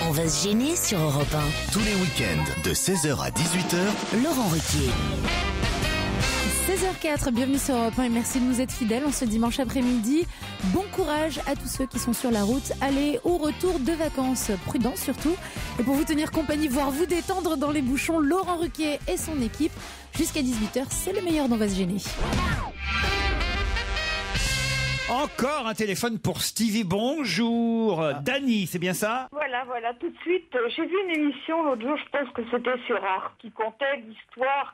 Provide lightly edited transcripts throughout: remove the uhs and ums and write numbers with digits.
On va se gêner sur Europe 1. Tous les week-ends, de 16h à 18h, Laurent Ruquier. 16h04, bienvenue sur Europe 1 et merci de nous être fidèles en ce dimanche après-midi. Bon courage à tous ceux qui sont sur la route, allez au retour de vacances, prudence surtout. Et pour vous tenir compagnie, voire vous détendre dans les bouchons, Laurent Ruquier et son équipe. Jusqu'à 18h, c'est le meilleur d'On va se gêner. Encore un téléphone pour Stevie. Bonjour. Dany, c'est bien ça? Voilà, tout de suite. J'ai vu une émission l'autre jour, je pense que c'était sur Arte, qui contait l'histoire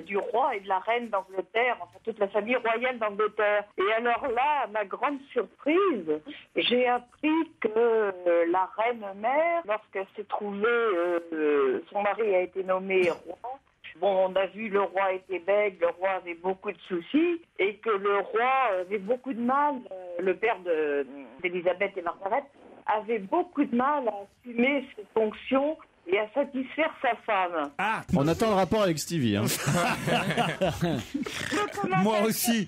du roi et de la reine d'Angleterre, enfin toute la famille royale d'Angleterre. Et alors là, à ma grande surprise, j'ai appris que la reine mère, lorsqu'elle s'est trouvée, son mari a été nommé roi. Bon, on a vu le roi était bègue, le roi avait beaucoup de soucis et que le roi avait beaucoup de mal, le père d'Elisabeth et Margaret avait beaucoup de mal à assumer ses fonctions et à satisfaire sa femme. Ah, on attend le rapport avec Stevie. Hein. Moi aussi.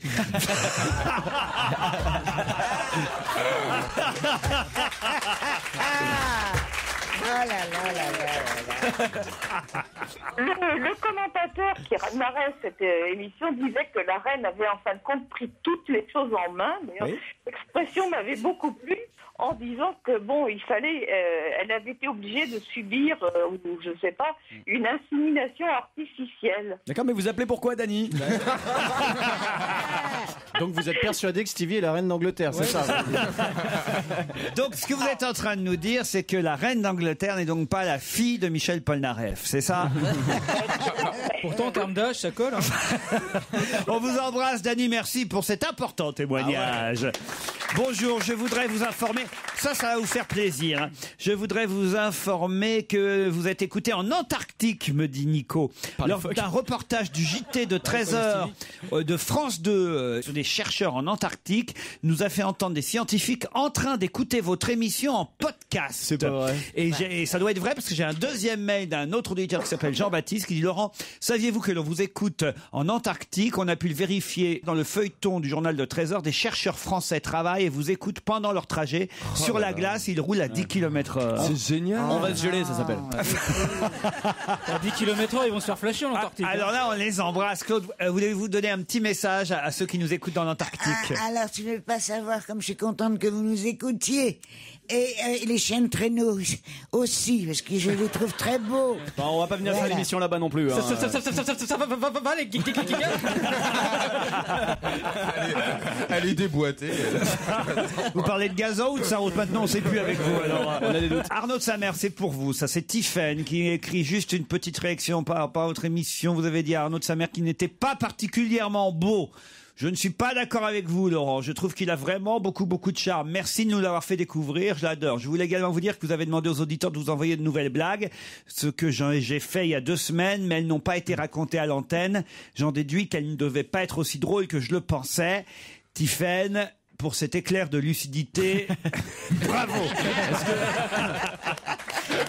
Le commentateur qui narrait cette émission disait que la reine avait en fin de compte pris toutes les choses en main. Oui. L'expression m'avait beaucoup plu en disant que bon, il fallait, elle avait été obligée de subir, ou je sais pas, une insémination artificielle. D'accord, mais vous appelez pourquoi, Dany? Donc vous êtes persuadé que Stevie est la reine d'Angleterre, c'est ça? Donc ce que vous êtes en train de nous dire, c'est que la reine d'Angleterre n'est donc pas la fille de Michel Polnareff, c'est ça? Pourtant, en termes d'âge, ça colle. Hein. On vous embrasse, Dany, merci pour cet important témoignage. Ah ouais. Bonjour, je voudrais vous informer, ça va vous faire plaisir, hein. Je voudrais vous informer que vous êtes écouté en Antarctique, me dit Nico, lors d'un reportage du JT de 13h de France 2 sur des chercheurs en Antarctique, nous a fait entendre des scientifiques en train d'écouter votre émission en podcast. C'est pas vrai. Et ça doit être vrai parce que j'ai un deuxième mail d'un autre auditeur qui s'appelle Jean-Baptiste qui dit: Laurent, saviez-vous que l'on vous écoute en Antarctique? On a pu le vérifier dans le feuilleton du journal de 13h. Des chercheurs français travaillent et vous écoutent pendant leur trajet. Sur la glace, ils roulent à 10 km/h. C'est génial. On va se geler, ça s'appelle. À 10 km/h, ils vont se faire flasher en Antarctique. Alors là, on les embrasse. Claude, voulez-vous donner un petit message à ceux qui nous écoutent dans l'Antarctique? Alors, tu veux pas savoir comme je suis contente que vous nous écoutiez. Et les chiens de traîneau aussi, parce que je les trouve très beaux. Bon, on va pas venir faire l'émission là-bas non plus. Hein. Ça va, les Elle est déboîtée. Vous parlez de gazon ou de ça? Maintenant, on sait plus avec vous. Alors, on a des doutes. Arnaud de sa mère, c'est pour vous. Ça, c'est Tiffaine qui écrit juste une petite réaction par rapport à votre émission. Vous avez dit à Arnaud de sa mère qu'il n'était pas particulièrement beau. Je ne suis pas d'accord avec vous, Laurent. Je trouve qu'il a vraiment beaucoup de charme. Merci de nous l'avoir fait découvrir. Je l'adore. Je voulais également vous dire que vous avez demandé aux auditeurs de vous envoyer de nouvelles blagues. Ce que j'ai fait il y a 2 semaines, mais elles n'ont pas été racontées à l'antenne. J'en déduis qu'elles ne devaient pas être aussi drôles que je le pensais. Tiffaine, pour cet éclair de lucidité, bravo.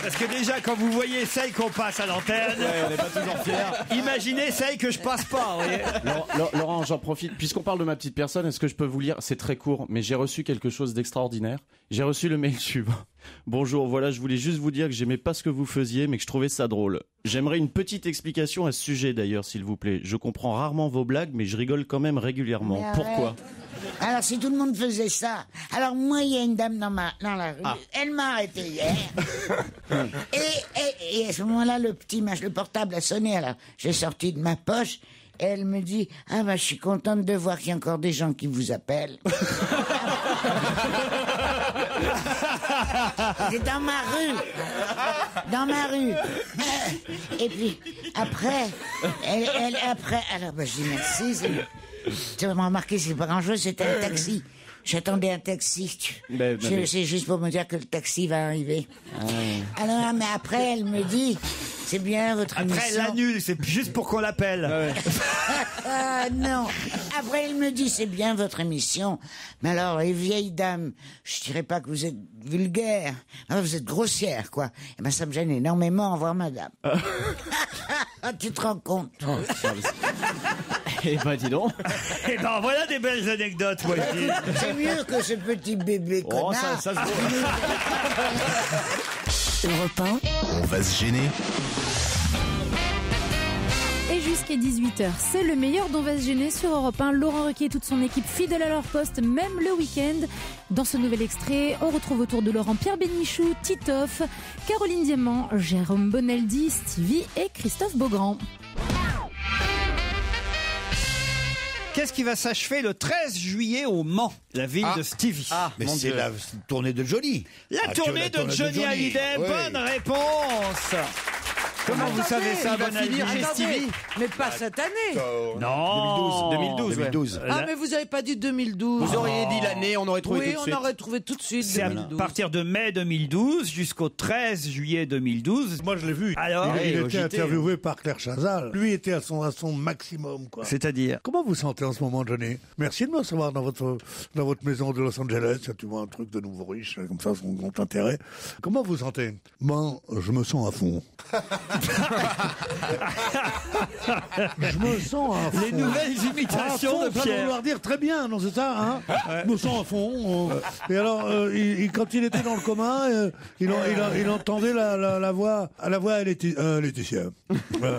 Parce que déjà, quand vous voyez celle qu'on passe à l'antenne, on n'est pas toujours fiers. Imaginez celle que je passe pas. Vous voyez. Laurent, j'en profite. Puisqu'on parle de ma petite personne, est-ce que je peux vous lire? C'est très court, mais j'ai reçu quelque chose d'extraordinaire. J'ai reçu le mail suivant. Bonjour, voilà, je voulais juste vous dire que j'aimais pas ce que vous faisiez, mais que je trouvais ça drôle. J'aimerais une petite explication à ce sujet d'ailleurs, s'il vous plaît. Je comprends rarement vos blagues, mais je rigole quand même régulièrement. Pourquoi? Alors, si tout le monde faisait ça. Alors, moi, il y a une dame dans la rue. Elle m'a arrêté hier. et à ce moment-là, le portable a sonné. Alors, j'ai sorti de ma poche. Et elle me dit: ah bah, je suis contente de voir qu'il y a encore des gens qui vous appellent. C'est dans ma rue. Et puis, après, alors, bah, je dis merci. Tu vas me remarquer, c'est pas grand-chose, c'était un taxi. J'attendais un taxi. C'est juste pour me dire que le taxi va arriver. Alors, mais après, elle me dit: c'est bien votre émission. Après, elle l'annule, c'est juste pour qu'on l'appelle. Non. Après, elle me dit: c'est bien votre émission. Mais alors, les vieilles dames, je dirais pas que vous êtes vulgaire. Vous êtes grossière, quoi. Et ben, ça me gêne énormément, au revoir, madame. Tu te rends compte? Eh ben, dis donc. Eh ben, voilà des belles anecdotes, moi, je dis. C'est mieux que ce petit bébé connard. Ça se voit. Europe 1. On va se gêner. Et jusqu'à 18h, c'est le meilleur dont va se gêner sur Europe 1. Laurent Ruquier et toute son équipe fidèle à leur poste, même le week-end. Dans ce nouvel extrait, on retrouve autour de Laurent Pierre Bénichou, Titoff, Caroline Diamant, Jérôme Bonaldi, Stevie et Christophe Beaugrand. Qu'est-ce qui va s'achever le 13 juillet au Mans, la ville de Stevie? Mais c'est la tournée de Johnny. La tournée de Johnny Hallyday, Oui. bonne réponse. Comment vous savez ça, Bonaldi? Mais pas cette année. Non, 2012. Ah, mais vous avez pas dit 2012. Vous auriez dit l'année, on aurait trouvé Oui, tout de on suite. aurait trouvé tout de suite. c'est à 2012. partir de mai 2012 jusqu'au 13 juillet 2012. Moi, je l'ai vu. Alors, il au était JT. interviewé par Claire Chazal. Lui était à son maximum, quoi. c'est-à-dire? Comment vous sentez en ce moment, Johnny? Merci de me recevoir dans votre maison de Los Angeles. Tu vois un truc de nouveau riche, comme ça, son grand intérêt. Comment vous sentez? Moi, je me sens à fond. Je me sens à fond. Les nouvelles imitations de Ça Pierre. veut vouloir dire très bien, non, c'est ça, hein? Je me sens à fond. Et alors, quand il était dans le coma, il entendait la voix à Laetitia. Voilà.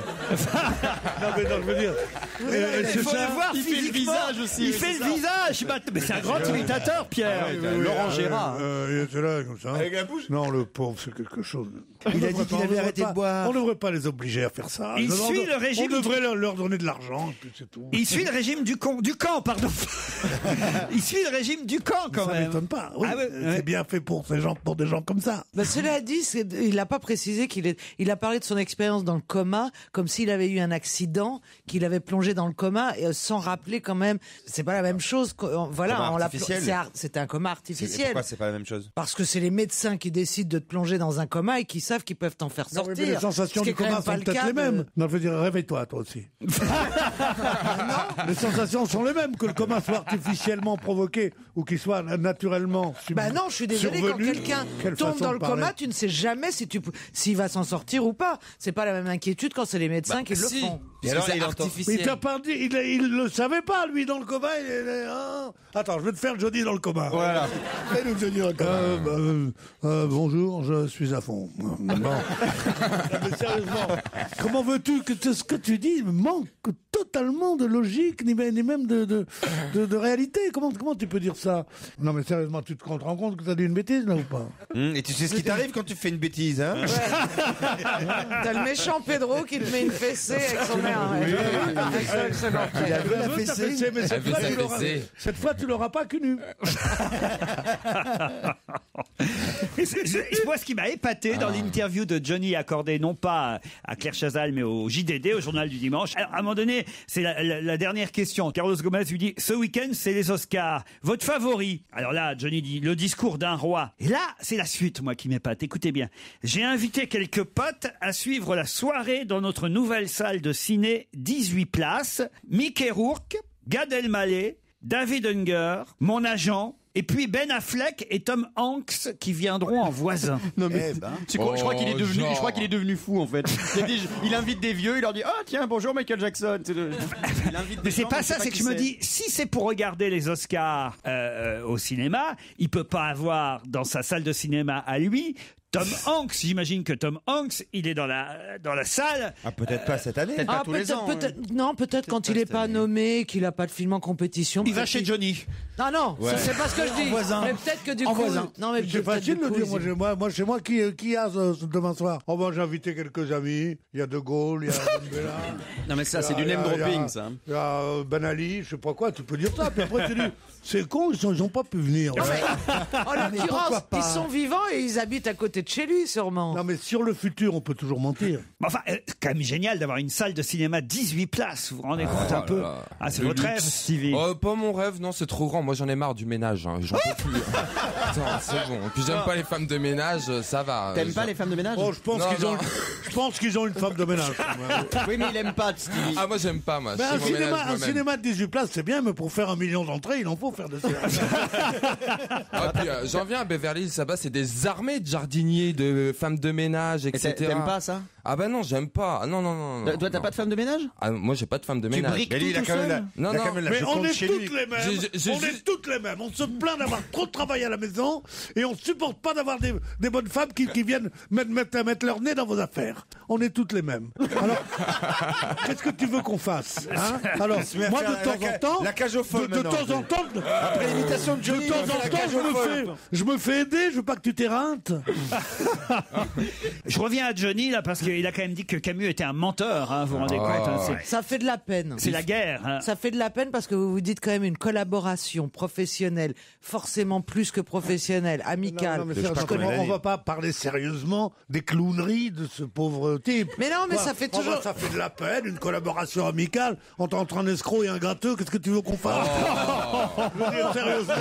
Non, mais non, je veux dire. Il faut le voir Il fait le physiquement. visage aussi, Il oui, fait c'est le ça. visage. Mais c'est un grand imitateur, Pierre. Laurent Gérard. Il était là, comme ça. Avec la bouche. Non, le pauvre, c'est quelque chose. Il a dit qu'il avait arrêté de boire. On ne devrait pas les obliger à faire ça. Il suit le régime On devrait leur donner de l'argent, et puis c'est tout. Il suit le régime du camp, pardon. Il suit le régime du camp, quand Ça même. m'étonne pas. Oui, Ah ouais, c'est ouais. bien fait pour des gens comme ça. Bah, cela dit, il n'a pas précisé il a parlé de son expérience dans le coma, comme s'il avait eu un accident, qu'il avait plongé dans le coma, et sans rappeler quand même, c'est pas la même chose. Voilà, Coma on l'a artificiel. c'était un coma artificiel. Pourquoi c'est pas la même chose? Parce que c'est les médecins qui décident de te plonger dans un coma et qui savent qu'ils peuvent t'en faire Non, sortir. mais les sensations Ce qui du est quand coma même pas sont le peut-être cas les de- mêmes. Non, je veux dire, réveille-toi, toi aussi. Les sensations sont les mêmes, que le coma soit artificiellement provoqué ou qu'il soit naturellement Bah non, je suis désolé, quand survenu. quelqu'un Quelle tombe façon dans de le parler. coma, tu ne sais jamais s'il va s'en sortir ou pas. C'est pas la même inquiétude quand c'est les médecins qui le font. Et alors, il entend. Mais il t'a pas dit, il le savait pas, lui, dans le coma. Attends, je vais te faire Johnny dans le coma. Voilà. Fais-nous Johnny dans le coma. Bonjour, je suis à fond. Bon. Mais sérieusement, comment veux-tu que ce que tu dis manque totalement de logique, ni même de réalité? Comment tu peux dire ça? Non, mais sérieusement, tu te rends compte que tu as dit une bêtise, là, ou pas? Et tu sais ce qui t'arrive quand tu fais une bêtise, hein? T'as le méchant Pedro qui te met une fessée avec son mère. Il a vu la fessée. Mais cette fois, tu l'auras pas cunu. Moi, ce qui m'a épaté dans l'interview de Johnny accordée non pas à Claire Chazal, mais au JDD, au journal du dimanche. Alors, à un moment donné, c'est la dernière question. Carlos Gomez lui dit: ce week-end, c'est les Oscars. Votre favori? Alors là, Johnny dit: le discours d'un roi. Et là, c'est la suite, moi, qui m'épate. Écoutez bien. J'ai invité quelques potes à suivre la soirée dans notre nouvelle salle de ciné, 18 places. Mickey Rourke, Gad Elmaleh, David Unger, mon agent, et puis Ben Affleck et Tom Hanks qui viendront en voisins. Non mais je crois qu'il est devenu fou en fait. Il invite des vieux, il leur dit ah tiens bonjour Michael Jackson. Il invite des Mais c'est gens, pas on sait ça, c'est que qui je me dis, si c'est pour regarder les Oscars au cinéma, il peut pas avoir dans sa salle de cinéma à lui Tom Hanks. J'imagine que Tom Hanks, il est dans la salle. Ah, peut-être pas cette année. Ah, peut-être quand il n'est pas nommé, qu'il n'a pas de film en compétition. Il va chez Johnny. Ah non, Ouais. c'est pas ce que je dis. voisin. Mais peut-être que du En coup. voisin. Non, mais C'est peut-être facile du de le coup, dire. Moi, chez moi, qui a demain soir? Oh, ben, j'ai invité quelques amis. Il y a De Gaulle, il y a Dembélé. Non mais ça c'est du name dropping ça. Il y a Ben Ali, je sais pas quoi, tu peux dire ça. Puis après, tu dis, c'est con, ils n'ont pas pu venir. Non, mais, en l'occurrence, pourquoi pas? ils sont vivants et ils habitent à côté de chez lui, sûrement. Non, mais sur le futur, on peut toujours mentir. Enfin, quand même génial d'avoir une salle de cinéma 18 places. Vous vous rendez compte un peu? Ah, c'est Le votre rêve, luxe. Stevie. Oh, pas mon rêve, non, c'est trop grand. Moi, j'en ai marre du ménage. Hein. J'en peux plus. Attends, c'est bon. Et puis, j'aime pas les femmes de ménage, ça va. T'aimes pas les femmes de ménage? Oh, je pense qu'ils ont une femme de ménage. Oui mais il aime pas Stevie. Ah, moi, j'aime pas, moi. Mais Je fais mon ménage un moi-même. cinéma de 18 places, c'est bien, mais pour faire 1 million d'entrées, il en faut faire de cinéma. Ah, puis, j'en viens à Beverly Hills, là-bas, c'est des armées de jardiniers. signer de femme de ménage, etc. T'aimes pas ça? Ah bah non, j'aime pas. Non. Toi, t'as pas de femme de ménage? Ah, moi, j'ai pas de femme de ménage. briques tout seul? Non. Mais on est toutes les mêmes. J'ai On juste- est toutes les mêmes. On se plaint d'avoir trop de travail à la maison et on supporte pas d'avoir des bonnes femmes qui viennent mettre leur nez dans vos affaires. On est toutes les mêmes. Alors, qu'est-ce que tu veux qu'on fasse, hein? Alors, Se met à moi, faire de temps en temps, la cage aux folles de temps maintenant. en temps, Après l'imitation de Johnny, de temps on fait en la temps, cage aux folles. je me fais aider. Je veux pas que tu t'éreintes. Je reviens à Johnny là parce qu'il a quand même dit que Camus était un menteur. Hein, vous vous rendez compte hein, Ça fait de la peine. c'est la guerre. Hein. Ça fait de la peine parce que vous vous dites quand même une collaboration professionnelle, forcément plus que professionnelle, amicale. Non, mais sérieusement, on va pas parler sérieusement des clowneries de ce pauvre type. Mais non, mais Quoi, ça fait toujours- Ça fait de la peine, une collaboration amicale entre un escroc et un gâteux. Qu'est-ce que tu veux qu'on fasse? Je veux dire, sérieusement.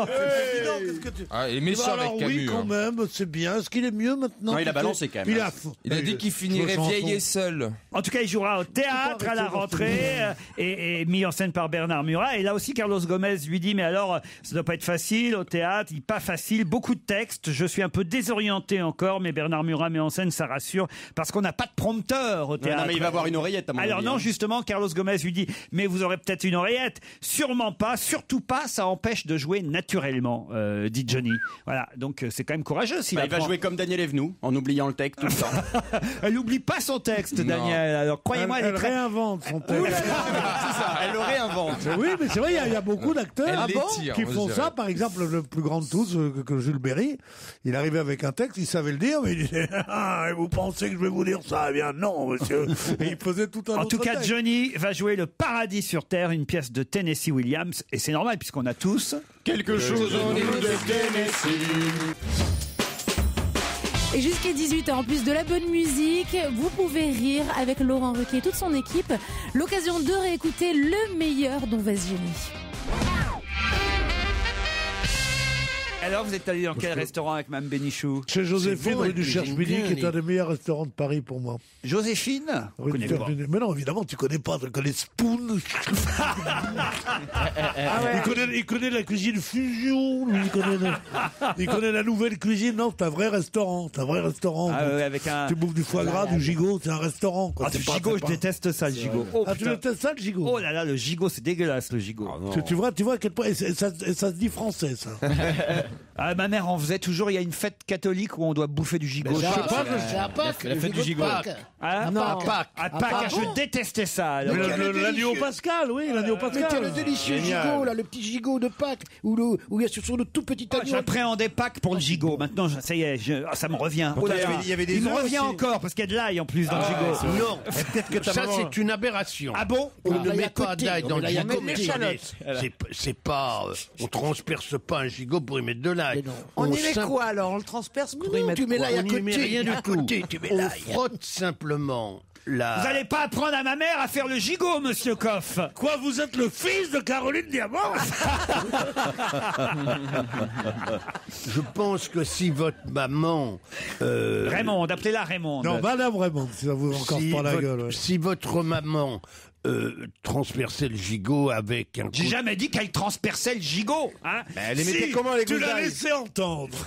C'est évident, qu'est-ce que tu... Ah, et méchant Alors, avec Camus. oui, quand hein. même, c'est bien. Est-ce qu'il est mieux maintenant? Non, il a balancé quand même. Il a, Il a dit qu'il finirait vieil et seul. En tout cas, il jouera au théâtre à la rentrée et mis en scène par Bernard Murat. Et là aussi, Carlos Gomez lui dit, mais alors, ça doit pas être facile au théâtre. Il pas facile, beaucoup de textes. Je suis un peu désorienté encore, mais Bernard Murat met en scène, ça rassure, parce qu'on n'a pas de prompteur au théâtre. Non, mais il va avoir une oreillette à mon Alors avis, non, hein. justement, Carlos Gomez lui dit, mais vous aurez peut-être une oreillette. Sûrement pas, surtout pas, ça empêche de jouer naturellement, dit Johnny. Voilà, donc c'est quand même courageux s'il Il va jouer comme Daniel Evenou, en oubliant le texte tout le temps. Elle n'oublie pas son texte, Daniel. Alors croyez-moi, elle est très... réinvente son texte. C'est ça, elle le réinvente. Oui, mais c'est vrai, il y a beaucoup d'acteurs Elle l'étire, qui moi, font je ça. dirais. Par exemple, le plus grand de tous, que Jules Berry, il arrivait avec un texte, il savait le dire, mais il disait ah, vous pensez que je vais vous dire ça? Eh bien non, monsieur. Et il faisait tout un En autre tout cas, texte. Johnny va jouer Le Paradis sur Terre, une pièce de Tennessee Williams. Et c'est normal, puisqu'on a tous... Quelque chose au niveau de Tennessee. Et jusqu'à 18h, en plus de la bonne musique, vous pouvez rire avec Laurent Ruquier et toute son équipe. L'occasion de réécouter le meilleur dont va se gêner. Alors, vous êtes allé dans quel restaurant avec Mme Bénichou? Chez Joséphine, rue du Cherche-Midi, qui est un des meilleurs restaurants de Paris pour moi. Joséphine? On Rue du connaît pas. Cherche-Midi. Mais non, évidemment, tu connais pas, tu connais Spoon. Il connaît la cuisine fusion, lui, il connaît la nouvelle cuisine. Non, c'est un vrai restaurant. C'est un vrai restaurant. Ah ouais, avec un... Tu bouffes du foie gras, du gigot, c'est un restaurant. Quoi. Ah, C'est du pas- gigot, c'est je pas- déteste ça, le gigot. Oh, Ah, tu putain. détestes ça, le gigot? Oh là là, le gigot, c'est dégueulasse, le gigot. Tu vois à quel point. Et ça se dit français, ça. Ah, ma mère en faisait toujours, il y a une fête catholique où on doit bouffer du gigot. Je sais pas, C'est à Pâques, La fête du gigot. Ah, Non. à Pâques. À Pâques, je détestais ça. alors. L'agneau pascal, oui, l'agneau Mais t'as pascal. le délicieux gigot, là, le petit gigot de Pâques, où il y a sur le tout petit Ah, agneau. j'appréhendais Pâques pour le gigot. Maintenant, ça y est, ça me revient. Oh là là. il y avait des Il me œufs revient aussi. encore parce qu'il y a de l'ail en plus dans le gigot. Non, Peut-être que ta ça maman... c'est une aberration. Ah bon? On Ah, ne là, il y met a pas côté. d'ail dans le Là, il y a gigot. même mais l'échalote. c'est pas... on transperce pas un gigot pour y mettre de l'ail. On y met simple- quoi alors? On le transperce pour y Non, mettre tu mets quoi? l'ail à On y côté. met rien du à tout. côté, tu mets On l'ail. On frotte simplement la... Vous n'allez pas apprendre à ma mère à faire le gigot, monsieur Coff. Quoi, vous êtes le fils de Caroline Diamant? Je pense que si votre maman... Raymond, appelez-la Raymond. Non, madame Raymond, si ça vous encore pas la gueule. Ouais. Si votre maman transperçait le gigot avec un J'ai coup- jamais dit qu'elle transperçait le gigot. Hein. Elle les mettait Si, comment, les tu l'as goudailles? laissé entendre.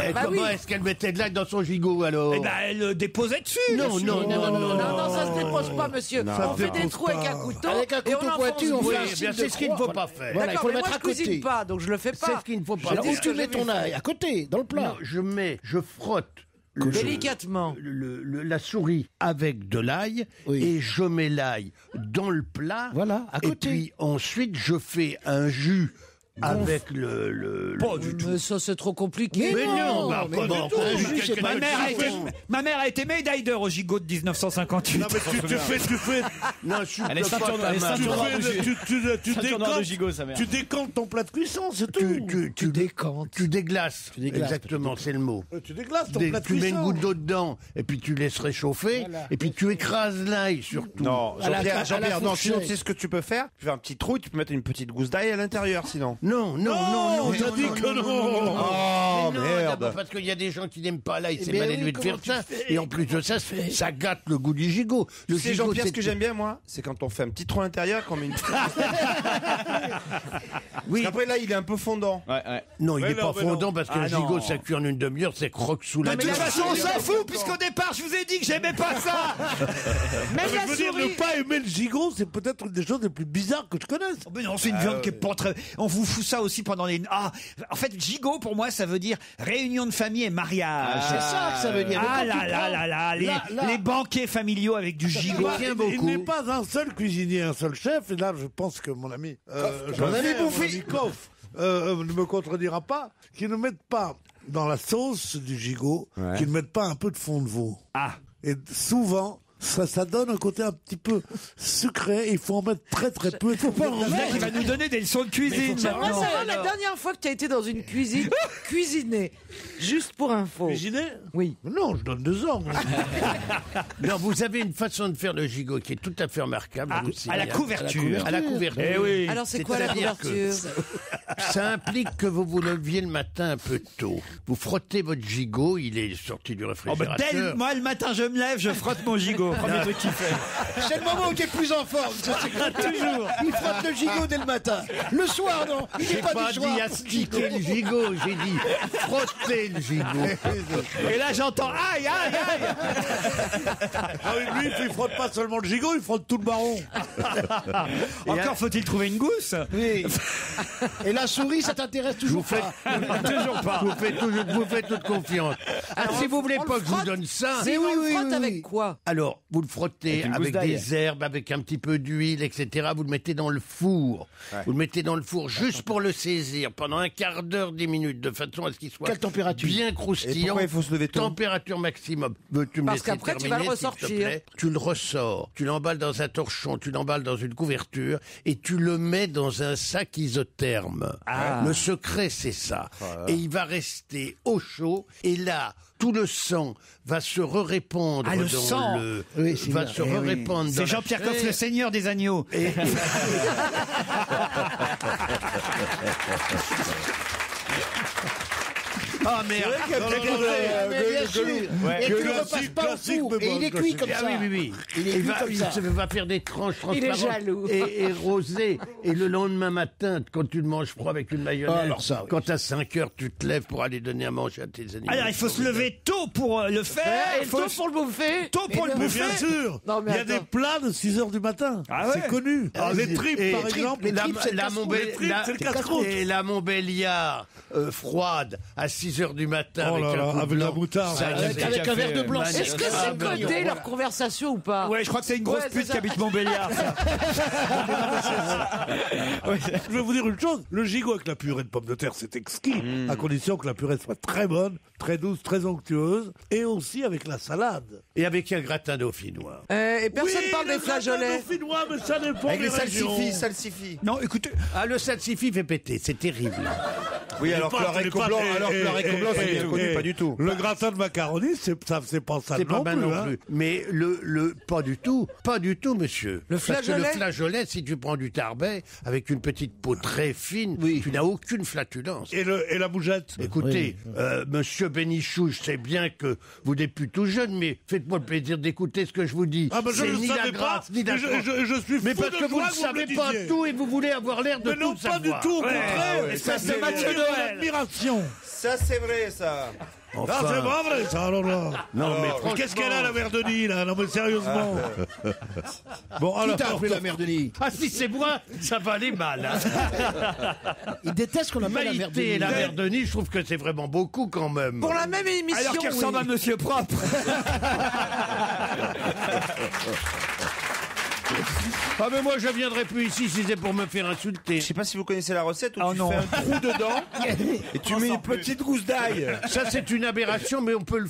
Eh, Bah comment oui. est-ce qu'elle mettait de l'ail dans son gigot alors Eh ben, elle le déposait dessus. Non, dessus. non, non, non, Non, ça se dépose pas, monsieur. Ça On se fait des dépose trous pas. avec un couteau. Avec un et couteau on pointu, on enfonce. fait Oui, un bien, signe c'est de ce qu'il ne croix. faut pas faire. Voilà, il D'accord, faut le mais moi mettre je à côté. cuisine pas, donc je le fais pas. C'est ce qu'il ne faut pas. Je dis Où ce tu que mets j'ai ton vu ail faire. à côté, dans le plat. Non, je frotte Délicatement. la souris avec de l'ail et je mets l'ail dans le plat. Voilà, à côté. Et puis ensuite je fais un jus avec le Pas du tout. Mais ça, c'est trop compliqué. Mais non, bah, mais comment, du tout. un jus, Je sais c'est pas, pas Ma mère a été médaille d'or au gigot de 1958. Non, mais tu fais, Non, je suis Elle est pas ceinture noire, elle est mal. ceinture noire de gigot. tu Ceinture noire de décantes, gigot, sa mère. tu décantes ton plat de cuisson, c'est tout. Tu décantes. Tu déglaces. Exactement, c'est le mot. Tu déglaces ton plat de Tu mets une cuisson. goutte d'eau dedans, et puis tu laisses réchauffer, et puis tu écrases l'ail surtout. Non, À la Jean-Pierre, non, fourchette. sinon tu sais ce que tu peux faire? Tu fais un petit trou et tu peux mettre une petite gousse d'ail à l'intérieur, sinon. Non, t'as dit que non. Oh, merde. d'abord parce qu'il y a des gens qui n'aiment pas l'ail, c'est Mais mal oui, élevé de faire comment ça. tu fais Et en plus de ça, ça gâte le goût du gigot. Le Tu sais, gigot, Jean-Pierre, c'est- ce que j'aime bien, moi, c'est quand on fait un petit trou à l'intérieur, qu'on met une... Oui. Parce qu'après, là, il est un peu fondant. Non, il Mais n'est pas non, mais non. fondant parce qu'un Ah, non. gigot, ça cuit en une demi-heure, c'est croque sous la De toute dent. façon, on s'en fout, puisqu'au départ, je vous ai dit que j'aimais pas ça. Même Je la veux dire, souris. ne pas aimer le gigot, c'est peut-être une des choses les plus bizarres que je connaisse. Oh, mais non, c'est une viande qui est pas très... On vous fout ça aussi pendant les... Ah, en fait, gigot, pour moi, ça veut dire réunion de famille et mariage. C'est ça que ça veut dire. Ah Mais quand là tu là prends- là là, Là, les banquets familiaux avec du gigot. Il n'est pas un seul cuisinier, un seul chef. Et là, je pense que mon ami, Koff, ne me contredira pas, qu'ils ne mettent pas dans la sauce du gigot, qu'ils ne mettent pas un peu de fond de veau. Ah. Et souvent, ça donne un côté un petit peu sucré. Il faut en mettre très très peu. Il faut pas en Le mec, mettre. il va nous donner des leçons de cuisine J'aimerais maintenant. savoir la dernière fois que tu as été dans une cuisine cuisinée, juste pour info. Cuisiner Oui. Non, je donne 2 ans. Non, vous avez une façon de faire le gigot qui est tout à fait remarquable. Ah, aussi. à la couverture. À la couverture. Eh oui. Alors c'est quoi la C'est-à-dire que couverture? Ça implique que vous vous leviez le matin un peu tôt. Vous frottez votre gigot, il est sorti du Oh, bah, réfrigérateur. moi, le matin, je me lève, je frotte mon gigot. Premier truc qu'il fait. C'est le moment où tu es plus en forme. Ça, c'est Toujours. Il frotte le gigot dès le matin. Le soir, non. Il J'ai n'est pas, pas du soir. dit astiquer le gigot, j'ai dit frotter le gigot. Et là, j'entends aïe, aïe, aïe. Ah oui, lui, il frotte pas seulement le gigot, il frotte tout le marron. Encore faut-il trouver une gousse. Oui. Et la souris, ça t'intéresse toujours pas. Toujours pas. Vous faites toute confiance. Si vous voulez on pas le que je vous frotte. donne ça, Si on le frotte avec quoi? alors vous le frottez avec des herbes, avec un petit peu d'huile, etc. Vous le mettez dans le four. Vous le mettez dans le four juste pour le saisir pendant un quart d'heure, 10 minutes, de façon à ce qu'il soit Quelle température? bien Et croustillant. pourquoi il faut se lever tôt? Température maximum. Veux-tu me Parce laisser qu'après, tu terminer, vas le s'il te ressortir. plaît Tu le ressors, tu l'emballes dans un torchon, tu l'emballes dans une couverture et tu le mets dans un sac isotherme. Le secret, c'est ça. Et il va rester au chaud et là, tout le sang va se répandre Ah, le dans sang. le... Oui, c'est va bien. se répandre dans C'est la Jean-Pierre Coff, chair. le seigneur des agneaux. Ah merde. Bien sûr. Et tu le repasses pas au four. Et il est cuit comme Ah ça. oui. Il est cuit comme ça. Il va faire des tranches Il est transparentes jaloux. et rosées. Et le lendemain matin, quand tu le manges froid avec une mayonnaise, Ah, alors ça, oui. quand à 5 heures, tu te lèves pour aller donner à manger à tes animaux. Alors, il faut se lever tôt pour le faire. Et Il faut tôt pour le bouffer. tôt pour le Mais bouffer. bien sûr, Non, mais il y a attends. des plats de 6 heures du matin. Ah ouais. C'est connu. Les tripes, Et par exemple. les tripes, c'est le casse-croûte. Les tripes, c'est le casse-croûte. Et la Montbéliard froide à 6 heures du matin Oh avec là un là, coup avec blanc. la moutarde. Ça, Avec un verre de blanc. Est-ce que c'est codé leur conversation ou pas? Ouais, je crois que c'est une grosse Ouais, c'est pute ça. qui habite Montbéliard. ça. Je vais vous dire une chose, le gigot avec la purée de pommes de terre, c'est exquis, à condition que la purée soit très bonne, très douce, très onctueuse, et aussi avec la salade. Et avec un gratin dauphinois. Et personne Oui, parle des le gratin flageolets. dauphinois, mais ça dépend Avec des les régions. salsifis. Non, écoutez, Ah, le salsifis fait péter, c'est terrible. Oui, alors que le haricot blanc, c'est bien connu, pas du tout. Le gratin de macaroni, c'est pas ça C'est pas non mal plus. non hein. plus. Mais pas du tout, monsieur. Le Parce que flageolet le flageolet, si tu prends du tarbet avec une petite peau très fine, tu n'as aucune flatulence. Et la bougette. Écoutez, monsieur Bénichou, je sais bien que vous n'êtes plus tout jeune, mais faites-moi le plaisir d'écouter ce que je vous dis. Ah ben je C'est ne ni savais la grâce, pas, ni la mais je suis fou Mais parce de que vous joie ne que savez me pas disiez. tout et vous voulez avoir l'air de Mais non, tout pas du savoir. tout, au contraire. espèce de Mathieu C'est Noël. admiration. Ça, c'est vrai, ça. Ah, c'est pas vrai, ça, alors là. Non, mais franchement... Qu'est-ce qu'elle a, la Verdenie, là? Non, mais sérieusement. Bon, alors. Qui t'a appelé la mère de Denis? Ah, si c'est moi, ça va aller mal. Hein. Il déteste qu'on appelle la mère de Maïté et Denis. la mère Denis, je trouve que c'est vraiment beaucoup quand même. Pour la même émission. alors qu'il ressemble à Monsieur Propre. Ah mais moi je viendrai plus ici si c'est pour me faire insulter. Je sais pas si vous connaissez la recette où Oh tu non. fais un trou dedans et tu mets une petite gousse d'ail. Ça c'est une aberration mais on peut le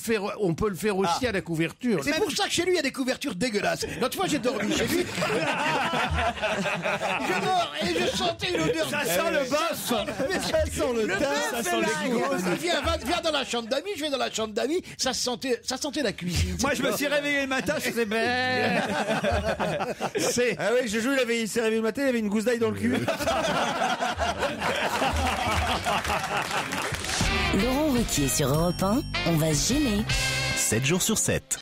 faire aussi à la couverture. C'est pour ça que chez lui il y a des couvertures dégueulasses. L'autre fois j'ai dormi chez lui. Je dors et je sentais une odeur. Ça sent le boss. Mais ça sent le thym, ça sent les grosses. Il viens dans la chambre d'amis, je vais dans la chambre d'amis, ça sentait la cuisine. Moi, je me suis réveillé le matin, je faisais ben. Ah oui, je joue, il s'est réveillé le matin, il avait une gousse d'ail dans le cul. Laurent Ruquier sur Europe 1, on va se gêner. 7 jours sur 7.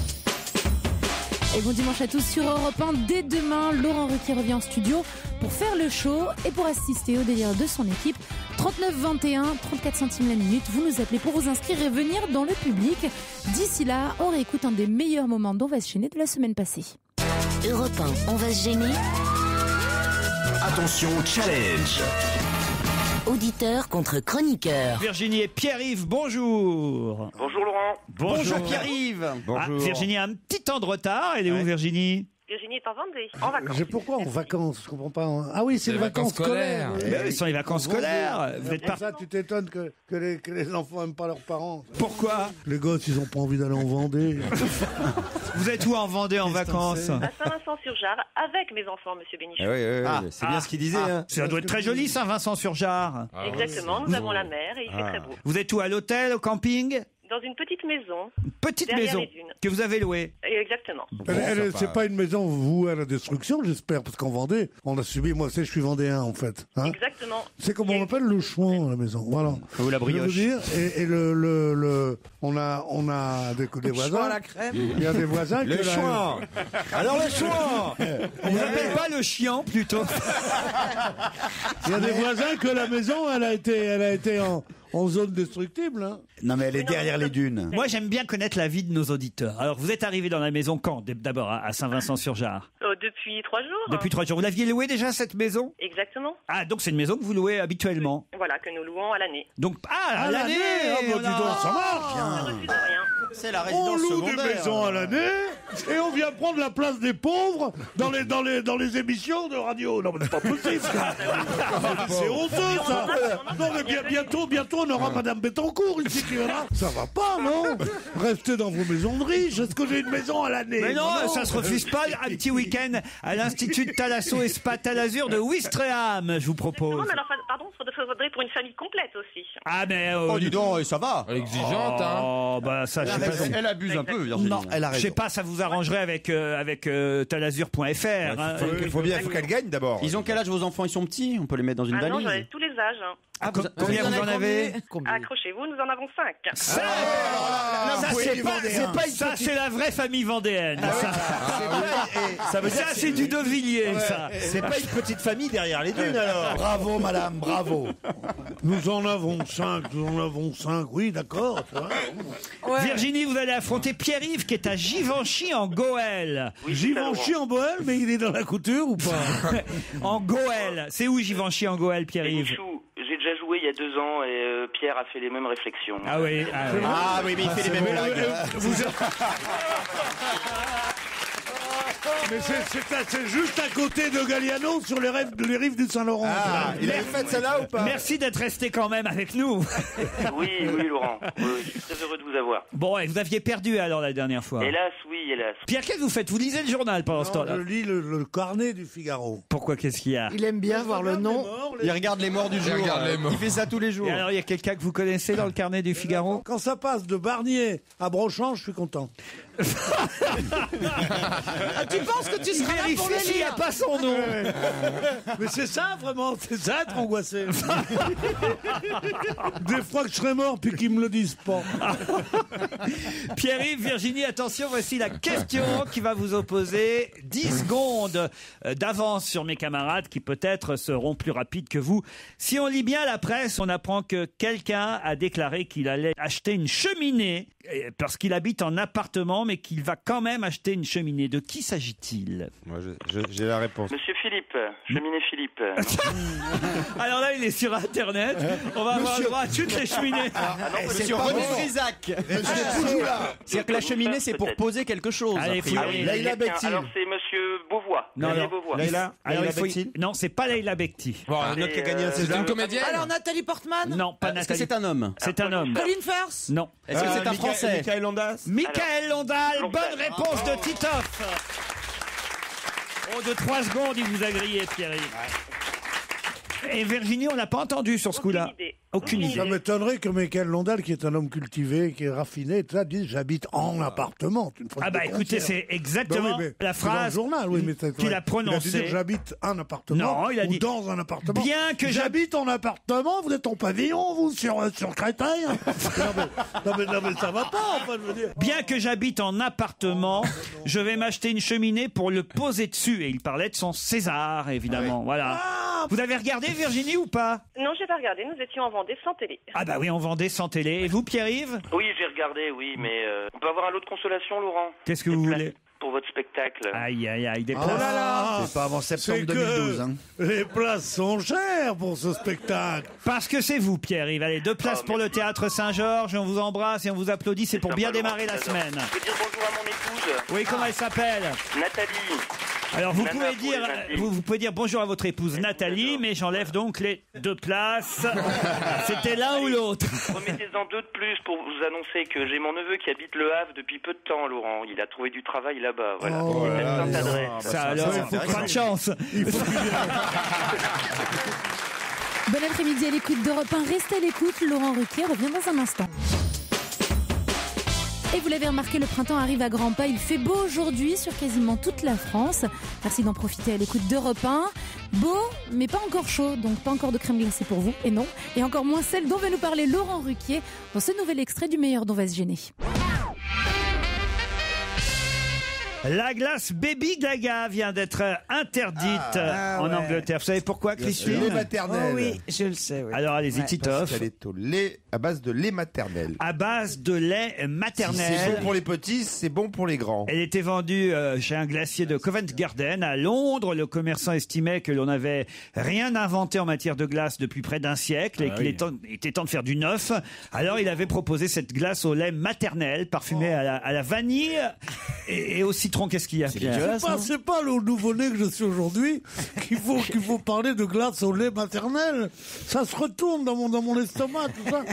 Et bon dimanche à tous sur Europe 1. Dès demain, Laurent Ruquier revient en studio pour faire le show et pour assister au délire de son équipe. 39 21, 34 centimes la minute. Vous nous appelez pour vous inscrire et venir dans le public. D'ici là, on réécoute un des meilleurs moments d'On va se gêner de la semaine passée. Europe 1, on va se gêner. Attention, challenge. Auditeur contre chroniqueur. Virginie et Pierre-Yves, bonjour. Bonjour Laurent. Bonjour Pierre-Yves. Bonjour. Virginie a un petit temps de retard. Elle est où Virginie? Virginie est en Vendée, en vacances. Pourquoi en vacances? Je comprends pas. Ah oui, c'est les vacances scolaires. Ce sont les vacances scolaires. Vous êtes Pour ça, tu t'étonnes que les enfants n'aiment pas leurs parents. Pourquoi? Les gosses, ils ont pas envie d'aller en Vendée. Vous êtes où en Vendée en vacances? À Saint-Vincent-sur-Jard, avec mes enfants, monsieur Bénichou. C'est bien ce qu'il disait. Hein. Ça doit être très joli, Saint-Vincent-sur-Jard. Exactement, nous avons la mer et il fait très beau. Vous êtes où, à l'hôtel, au camping? Dans une petite maison. Petite derrière maison les dunes. que vous avez louée. Exactement. C'est pas une maison vouée à la destruction, j'espère, parce qu'en Vendée, on a subi. Moi, je suis vendéen, en fait. Hein. Exactement. C'est comme on appelle le chouan, la maison. Voilà. Ou la brioche. Je veux dire, et on a des voisins. À la crème. Il y a des voisins Le chouan. Alors le chouan. On n'appelle pas le chiant, plutôt. Il y a des voisins que la maison, elle a été en zone destructible. Hein. Non, mais elle est derrière les dunes. Moi, j'aime bien connaître la vie de nos auditeurs. Alors, vous êtes arrivé dans la maison quand? D'abord, à Saint-Vincent-sur-Jard. Depuis 3 jours. Depuis 3 jours. Vous l'aviez louée déjà, cette maison? Exactement. Ah, donc c'est une maison que vous louez habituellement? Voilà, que nous louons à l'année. Donc, à l'année. Dis donc, ça marche. Je refuse rien. C'est la On résidence loue secondaire. des maisons à l'année et on vient prendre la place des pauvres dans les émissions de radio. Non, mais c'est pas possible. C'est honteux, ça. Non, mais bientôt, on aura Madame Bettencourt ici qui viendra. Ça va pas, non? Restez dans vos maisons de riches. Est-ce que j'ai une maison à l'année? Mais non, ça se refuse pas. Un petit week-end à l'Institut de Thalasso et Spa Talazur de Ouistreham, je vous propose. Non, mais alors, pardon, il faudrait pour une famille complète aussi. Ah, mais... Oh, dis donc, ça va. Elle est exigeante, hein. Oh, bah ça, je sais pas. Elle abuse un peu, Virginie. Non, elle a je raison. sais pas, ça vous arrangerait avec talazur.fr. Faut qu'elle gagne d'abord. Ils ont quel âge vos enfants? Ils sont petits? On peut les mettre dans une Ah non, valise? j'en ai tous les âges. Hein. Combien vous en avez? Accrochez-vous, nous en avons 5. Ça, c'est la vraie famille vendéenne. Ça c'est du De Villiers, ça. C'est pas une petite famille derrière les dunes, alors. Bravo, madame, bravo. Nous en avons 5, oui, d'accord. Virginie, vous allez affronter Pierre-Yves qui est à Givenchy en Goël. Givenchy en Bohème, mais il est dans la couture ou pas? En Goël. C'est où Givenchy en Goël, Pierre-Yves? J'ai déjà joué il y a 2 ans et Pierre a fait les mêmes réflexions. Ah oui, mais il fait les mêmes blagues. Mais c'est juste à côté de Galliano sur les rives du Saint-Laurent. Ah, il a fait celle-là ou pas? Merci d'être resté quand même avec nous. Oui, Laurent. Oui, je suis très heureux de vous avoir. Bon, et vous aviez perdu alors la dernière fois. Hélas. Pierre, qu'est-ce que vous faites? Vous lisez le journal pendant ce temps-là? Je lis le carnet du Figaro. Pourquoi? Qu'est-ce qu'il y a? Il aime bien voir le nom. Il regarde les morts du jour. Il fait ça tous les jours. Et alors, il y a quelqu'un que vous connaissez dans le carnet du Figaro? Quand ça passe de Barnier à Brochant, je suis content. Tu penses que tu seras là pour le Vérifie s'il n'y a lire? pas son nom. Mais c'est ça, vraiment, c'est ça être angoissé. Des fois que je serais mort, puis qu'ils me le disent pas. Pierre-Yves, Virginie, attention, voici la question qui va vous opposer 10 secondes d'avance sur mes camarades qui peut-être seront plus rapides que vous. Si on lit bien la presse, on apprend que quelqu'un a déclaré qu'il allait acheter une cheminée parce qu'il habite en appartement, mais qu'il va quand même acheter une cheminée. De qui s'agit-il? Moi, j'ai la réponse. Monsieur Philippe, cheminée Philippe. Alors là, il est sur Internet. On va avoir le droit à toutes les cheminées. Monsieur René Frisac. C'est-à-dire que la cheminée, c'est pour poser quelque chose. Allez, Leïla Bekti. Alors c'est monsieur Beauvois. Non, Beauvois. Leïla Bekti. Non, c'est pas Leïla Bekti. Bon, un autre qui a gagné un c'est une comédienne. Alors Nathalie Portman? Non, pas Est-ce que Nathalie. c'est un homme? C'est un homme. Colin Firth? Non. Est-ce que c'est un Français? Michael Ondas. Michael Londal, bonne réponse de Titoff. Oh, de 3 secondes, il vous a grillé, Pierre-Yves. Et Virginie, on l'a pas entendu sur ce coup-là. Aucune idée. Ça m'étonnerait que Michael Londal, qui est un homme cultivé, qui est raffiné, tout ça, dise j'habite en appartement. C'est une phrase Ah bah de écoutez, concert. c'est exactement mais la c'est dans le phrase journal, oui, mais qu'il a prononcée. Il a dit j'habite un appartement. Non, il a ou dit dans un appartement. bien que j'habite en appartement, vous êtes en pavillon, vous, sur Créteil. non, mais ça va pas, enfin, je veux dire. Bien que j'habite en appartement, je vais m'acheter une cheminée pour le poser dessus. Et il parlait de son César, évidemment. Voilà. Vous avez regardé, Virginie, ou pas? Non, j'ai pas regardé. Nous étions en Vendée sans télé. Ah bah oui, on vendait sans télé. Et vous, Pierre-Yves? Oui, j'ai regardé, oui, mais on peut avoir un lot de consolation, Laurent? Qu'est-ce que vous voulez? Pour votre spectacle. Aïe, aïe, aïe, des Oh places. là là. C'est pas avant septembre C'est 2012. que Hein. les places sont chères pour ce spectacle. Parce que c'est vous, Pierre-Yves. Allez, 2 places pour le Théâtre Saint-Georges. On vous embrasse et on vous applaudit. C'est pour bien démarrer la semaine. Je peux dire bonjour à mon épouse. Oui, comment elle s'appelle? Nathalie. Alors vous Nana pouvez pour dire, les intimes. vous pouvez dire bonjour à votre épouse Nathalie, mais j'enlève donc les 2 places. C'était l'un ou l'autre. Remettez-en 2 de plus pour vous annoncer que j'ai mon neveu qui habite Le Havre depuis peu de temps, Laurent. Il a trouvé du travail là-bas, voilà. Oh Il est là médecin là. d'adresse. Ça alors, pas de chance. Bon après-midi à l'écoute d'Europe 1. Restez à l'écoute. Laurent Ruquier revient dans un instant. Et vous l'avez remarqué, le printemps arrive à grands pas. Il fait beau aujourd'hui sur quasiment toute la France. Merci d'en profiter à l'écoute d'Europe 1. Beau, mais pas encore chaud, donc pas encore de crème glacée pour vous, et non. Et encore moins celle dont va nous parler Laurent Ruquier dans ce nouvel extrait du meilleur dont va se gêner. La glace Baby Gaga vient d'être interdite en Angleterre. Vous savez pourquoi, Christine? Lait maternel. Oh oui, je le sais. Oui. Alors allez-y, Titoff. Elle est au lait, à base de lait maternel. À base de lait Si maternel. c'est bon pour les petits, c'est bon pour les grands. Elle était vendue chez un glacier de Covent Garden à Londres. Le commerçant estimait que l'on n'avait rien inventé en matière de glace depuis près d'un siècle et qu'il était temps de faire du neuf. Alors il avait proposé cette glace au lait maternel parfumée à la vanille et au citron. Qu'est-ce qu'il y a, Pierre? C'est pas le nouveau-né que je suis aujourd'hui qu'il faut parler de glace au lait maternel. Ça se retourne dans mon estomac, tout ça.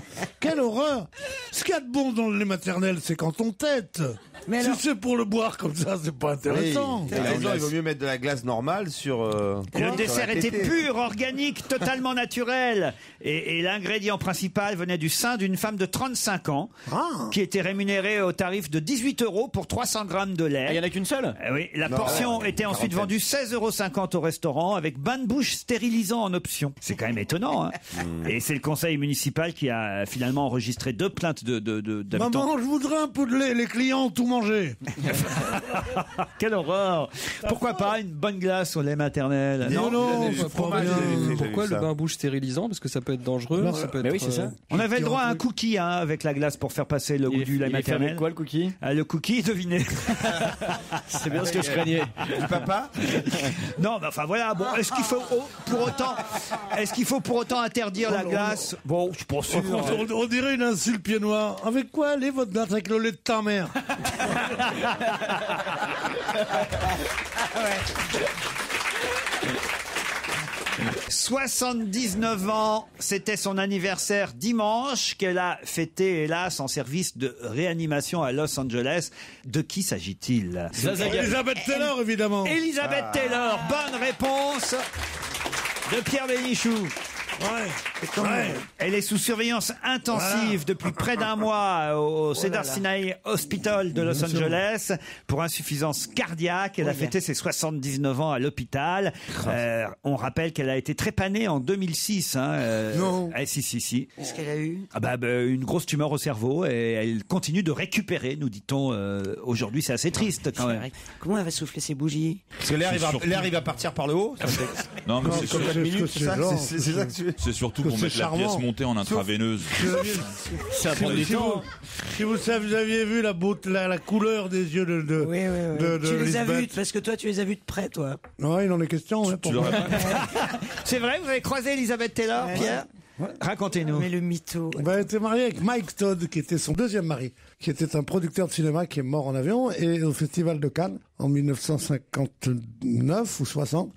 Quelle horreur. Ce qu'il y a de bon dans le lait maternel, c'est quand on tète. Mais si c'est pour le boire comme ça, c'est pas intéressant. Oui, il vaut mieux mettre de la glace normale sur... Le dessert était pur, organique, totalement naturel. Et l'ingrédient principal venait du sein d'une femme de 35 ans qui était rémunérée au tarif de 18 € pour 300 grammes de lait. Il n'y en a qu'une seule? Oui, la portion était ensuite vendue 16,50 € au restaurant avec bain de bouche stérilisant en option. C'est quand même étonnant. Hein. Et c'est le conseil municipal qui a finalement enregistré 2 plaintes d'habitants. Maman, je voudrais un peu de lait. Les clients ont tout mangé. Quelle horreur. Pourquoi pas une bonne glace au lait maternel? Non, Pourquoi le bain à bouche stérilisant? Parce que ça peut être dangereux. Ça peut être, oui, c'est ça. On avait le droit à un cookie avec la glace pour faire passer le goût du lait maternel. Quoi le cookie? Le cookie, devinez. C'est bien ce que je craignais. Du papa? Non, mais enfin voilà. Bon, est-ce qu'il faut pour autant interdire la glace? Bon, je suis pas sûr. On dirait une insulte pied noir. Avec quoi allez votre glace? Avec le lait de ta mère. 79 ans, c'était son anniversaire dimanche qu'elle a fêté, hélas, en service de réanimation à Los Angeles. De qui s'agit-il? Elisabeth Taylor, évidemment. Elisabeth Taylor, bonne réponse de Pierre Bénichou. Elle est sous surveillance intensive depuis près d'un mois au Cedars-Sinai Hospital de Los Angeles pour insuffisance cardiaque. Elle a fêté ses 79 ans à l'hôpital. On rappelle qu'elle a été trépannée en 2006. Non. Si. Qu'est-ce qu'elle a eu? Une grosse tumeur au cerveau et elle continue de récupérer, nous dit-on. Aujourd'hui, c'est assez triste quand même. Comment elle va souffler ses bougies? Parce que l'air il va partir par le haut. Non, mais c'est comme 4 minutes, c'est ça. C'est surtout pour mettre la pièce montée en intraveineuse. Ça prend du temps. Si vous aviez vu la couleur des yeux de Oui. Tu les as vus, parce que toi, tu les as vus de près, toi. Ouais, il en est question. C'est vrai, vous avez croisé Elisabeth Taylor, Pierre? Racontez-nous. Mais le mytho. Elle était mariée avec Mike Todd, qui était son deuxième mari, qui était un producteur de cinéma qui est mort en avion, et au Festival de Cannes, en 1959 ou 60,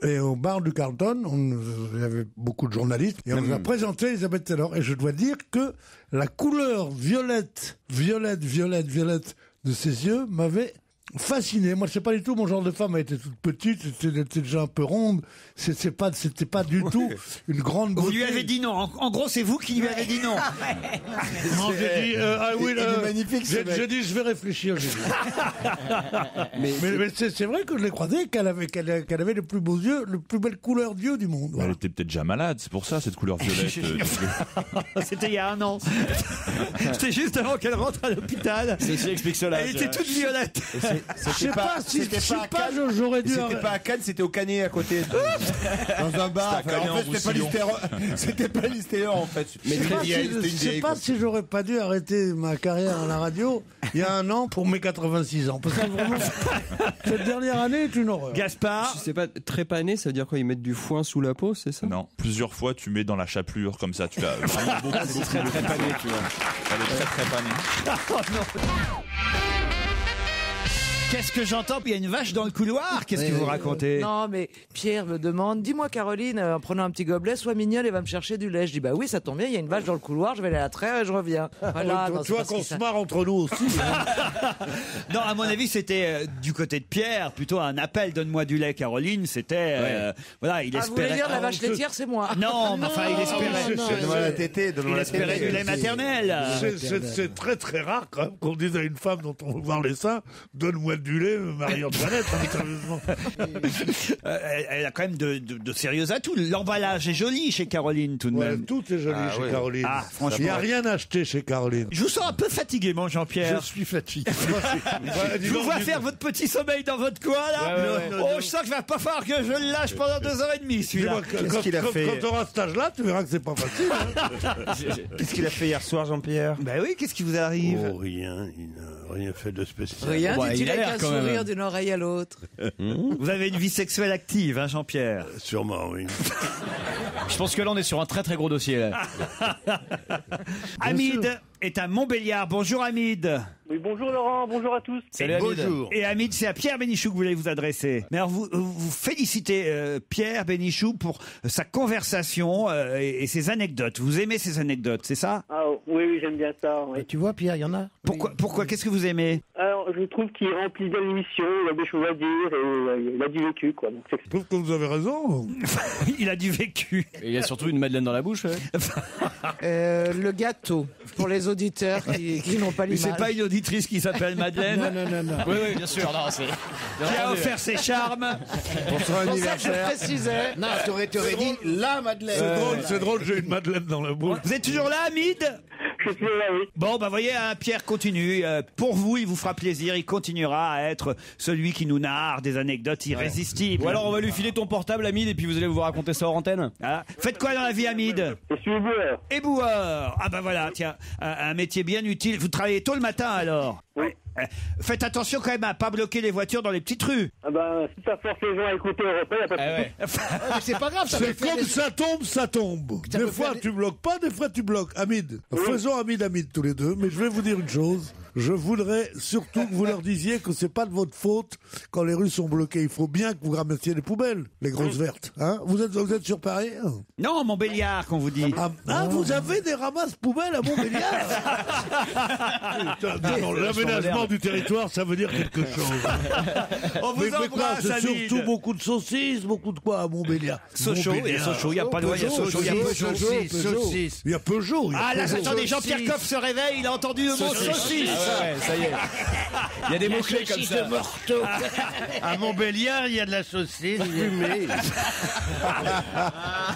et au bar du Carlton, il y avait beaucoup de journalistes, et on nous a présenté Elisabeth Taylor, et je dois dire que la couleur violette de ses yeux m'avait fasciné. Moi, c'est pas du tout mon genre de femme. Elle était toute petite, elle était déjà un peu ronde. C'était pas du tout une grande beauté. Vous lui avez dit non. En gros, c'est vous qui lui avez dit non. Non, j'ai dit, il est magnifique, ce mec. j'ai dit, je vais réfléchir. J'ai dit. mais c'est vrai que je l'ai croisée, qu'elle avait les plus beaux yeux, les plus belles couleurs d'yeux du monde. Voilà. Elle était peut-être déjà malade, c'est pour ça, cette couleur violette. C'était il y a 1 an. C'était juste avant qu'elle rentre à l'hôpital. Ceci explique cela. Elle était toute violette. Je sais pas si j'aurais dû. C'était pas à Cannes, c'était au Canet à côté. Dans un bar. En fait, c'était pas l'Istéor en fait. Mais je sais pas si j'aurais pas dû arrêter ma carrière à la radio il y a 1 an pour mes 86 ans. Parce que vraiment, cette dernière année est une horreur. Gaspard. Je sais pas, trépané, ça veut dire quoi? Ils mettent du foin sous la peau, c'est ça? Non, plusieurs fois tu mets dans la chapelure comme ça, tu as vraiment beaucoup. C'est très pané, tu vois. Elle est très panée. Oh non. Qu'est-ce que j'entends? Il y a une vache dans le couloir. Qu'est-ce que vous racontez? Non, mais Pierre me demande, dis-moi Caroline, en prenant un petit gobelet, sois mignonne et va me chercher du lait. Je dis, bah oui, ça tombe bien, il y a une vache dans le couloir, je vais aller la traire et je reviens. Voilà. Tu vois qu'on se marre entre nous aussi. Non, à mon avis, c'était du côté de Pierre, plutôt un appel, donne-moi du lait, Caroline. C'était, voilà, il vous voulez espérait. dire la vache laitière, c'est moi. Non, mais enfin, il espérait. Donne-moi la tétée, Il espérait du lait maternel. C'est très très rare quand même qu'on dise à une femme dont on veut voir les seins, donne-moi du lait, Marie-Antoinette, sérieusement. Elle a quand même de sérieux atouts. L'emballage est joli chez Caroline, tout de même. Tout est joli chez Caroline. Ah, franchement. Il n'y a rien à acheter chez Caroline. Je vous sens un peu fatigué, mon Jean-Pierre. Je suis fatigué. Je vous vois faire votre petit sommeil dans votre coin, là. Oh, je sens que je vais pas falloir que je le lâche pendant 2h30, celui-là. Qu'est-ce qu'il a fait? Quand tu auras cet âge-là, tu verras que c'est pas facile. Qu'est-ce qu'il a fait hier soir, Jean-Pierre? Ben oui, qu'est-ce qui vous arrive? Oh, rien. Il n'a rien fait de spécial. Rien, dit-il avec un sourire d'une oreille à l'autre. Vous avez une vie sexuelle active, hein, Jean-Pierre? Sûrement, oui. Je pense que là, on est sur un très très gros dossier. Là. Hamid est un Montbéliard. Bonjour Hamid. Oui, bonjour Laurent, bonjour à tous. Salut Hamid. Bonjour. Et Hamid, c'est à Pierre Bénichou que vous voulez vous adresser. Mais alors, vous félicitez Pierre Bénichou pour sa conversation et ses anecdotes. Vous aimez ces anecdotes, c'est ça? Ah oui, j'aime bien ça. Oui. Tu vois, Pierre, il y en a. Pourquoi Qu'est-ce que vous aimez? Alors, je trouve qu'il remplit bien l'émission, il a des choses à dire et il a du vécu, quoi. Donc, Je trouve que vous avez raison. Il a du vécu. Et il y a surtout une madeleine dans la bouche. Le gâteau, pour les auditeurs qui n'ont pas Mais l'image. c'est pas une auditrice qui s'appelle Madeleine? Non. Oui, bien sûr. Non, c'est... Qui a offert ses charmes Pour son anniversaire. Je précisais. Non, t'aurais dit la Madeleine. C'est drôle, j'ai une madeleine dans la bouche. Vous êtes toujours là, Hamid? je suis là, oui. Bon, bah voyez, hein, Pierre continue. Pour vous, il vous fera plaisir. Il continuera à être celui qui nous narre des anecdotes irrésistibles. Ou alors on va lui filer ton portable, Hamid, et puis vous allez vous raconter ça hors antenne. Ah. Faites quoi dans la vie, Hamid? Je suis éboueur. Éboueur. Ah bah voilà, tiens, un métier bien utile. Vous travaillez tôt le matin alors? Oui. Faites attention quand même à pas bloquer les voitures dans les petites rues. Ah bah, si ça force les gens à écouter Europe 1, y a pas de souci. Mais c'est pas grave, ça C'est comme ça tombe, ça tombe. Des fois tu bloques pas, des fois tu bloques. Hamid, faisons Hamid tous les deux, mais je vais vous dire une chose. Je voudrais surtout que vous leur disiez que c'est pas de votre faute quand les rues sont bloquées. Il faut bien que vous ramassiez les poubelles, les grosses vertes. Hein, vous êtes sur Paris? Non, Montbéliard, qu'on vous dit. Ah, vous avez des ramasses poubelles à Montbéliard? L'aménagement du territoire, ça veut dire quelque chose. On vous embrasse, c'est Hamid. surtout beaucoup de saucisses, beaucoup de quoi à Montbéliard? Sochaux, il y a Sochaux, il n'y a pas loin, il y a Sochaux, il y a Peugeot. Il y a Peugeot. Ah là, attendez, Jean-Pierre Coff se réveille, il a entendu le mot saucisse. Ouais, ça y est. Il y a des mots-clés comme ça. À Montbéliard, il y a de la saucisse fumée. Ah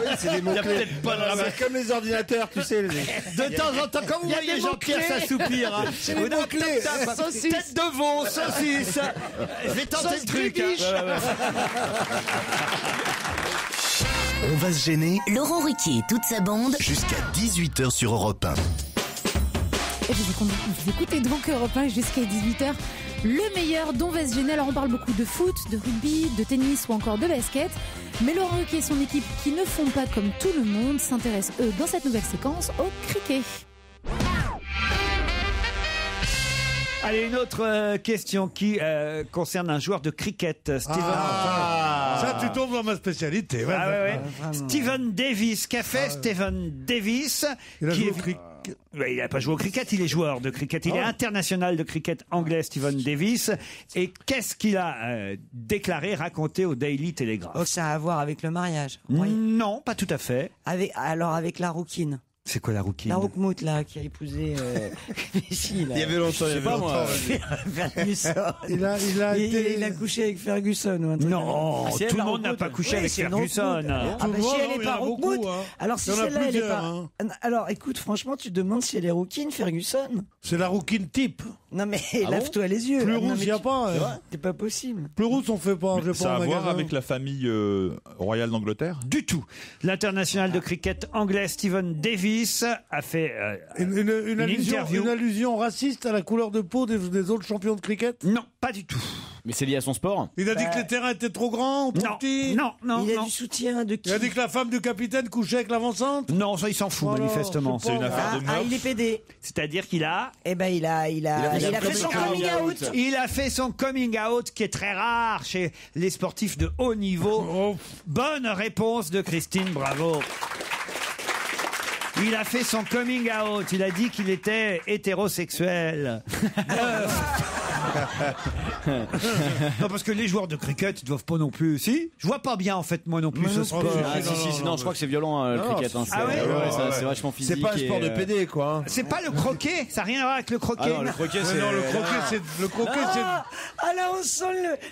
oui, c'est des mots-clés. C'est comme les ordinateurs, tu sais. De temps en temps, quand vous voyez Jean-Pierre s'assoupir, hein, C'est les mots-clés. tête de veau, saucisse. Je vais tenter le truc. On va se gêner Laurent Ruquier et toute sa bande. jusqu'à 18h sur Europe 1. Et vous écoutez donc Europe 1 jusqu'à 18h. Le meilleur dont va se gêner. Alors on parle beaucoup de foot, de rugby, de tennis ou encore de basket. Mais Laurent Ruquier et son équipe qui ne font pas comme tout le monde s'intéressent eux dans cette nouvelle séquence au cricket. Allez, une autre question qui concerne un joueur de cricket, Steven. Ça, tu tombes dans ma spécialité. Ah ouais, ouais. Steven Davis, qu'a fait Steven Davis? Il a qui joué est- au cricket. Ouais, il n'a pas joué au cricket, il est joueur de cricket. Il est international de cricket anglais, Steven Davis. Et qu'est-ce qu'il a déclaré, raconté au Daily Telegraph? Oh, ça a à voir avec le mariage. Non, pas tout à fait. Alors avec la rouquine. C'est quoi la rouquine? La Roukmout, là, qui a épousé Messi, là. Il y avait longtemps, il y avait longtemps. Ferguson. Il a couché avec Ferguson. Ou un truc Non, comme ça. tout le monde n'a pas couché avec Ferguson. Ah bah, si elle est pas Roukmout. Alors si Il y en a celle-là, elle est plusieurs, pas. Alors écoute, franchement, tu te demandes si elle est rouquine, Ferguson. C'est la rouquine type. Non mais lave-toi les yeux. Plus Non, rousse, mais il n'y a tu- pas. C'est pas possible. Plus rousse, on fait pas. Mais ça a à voir avec la famille royale d'Angleterre? Du tout. L'international de cricket anglais Steven Davis a fait Une interview. allusion raciste à la couleur de peau des autres champions de cricket? Non, pas du tout. Mais c'est lié à son sport. Il a dit que les terrains étaient trop grands ou trop petits? Non. Il a du soutien de qui? Il a dit que la femme du capitaine couchait avec l'avant-centre? Non, ça il s'en fout manifestement. c'est une affaire Ah, il est pédé. C'est-à-dire qu'il a... Eh ben il a fait son coming out. Il a fait son coming out qui est très rare chez les sportifs de haut niveau. Bonne réponse de Christine, bravo. Il a fait son coming out. Il a dit qu'il était hétérosexuel. Non, parce que les joueurs de cricket, ils doivent pas non plus. Si, je vois pas bien en fait moi non plus ce sport. Non, je crois que c'est violent le cricket. Hein. Ah ouais C'est vachement physique. C'est pas un sport de PD, quoi. C'est pas le croquet, ça n'a rien à voir avec le croquet. Ah non, le croquet, c'est. Non, le croquet, c'est. Ah là on sent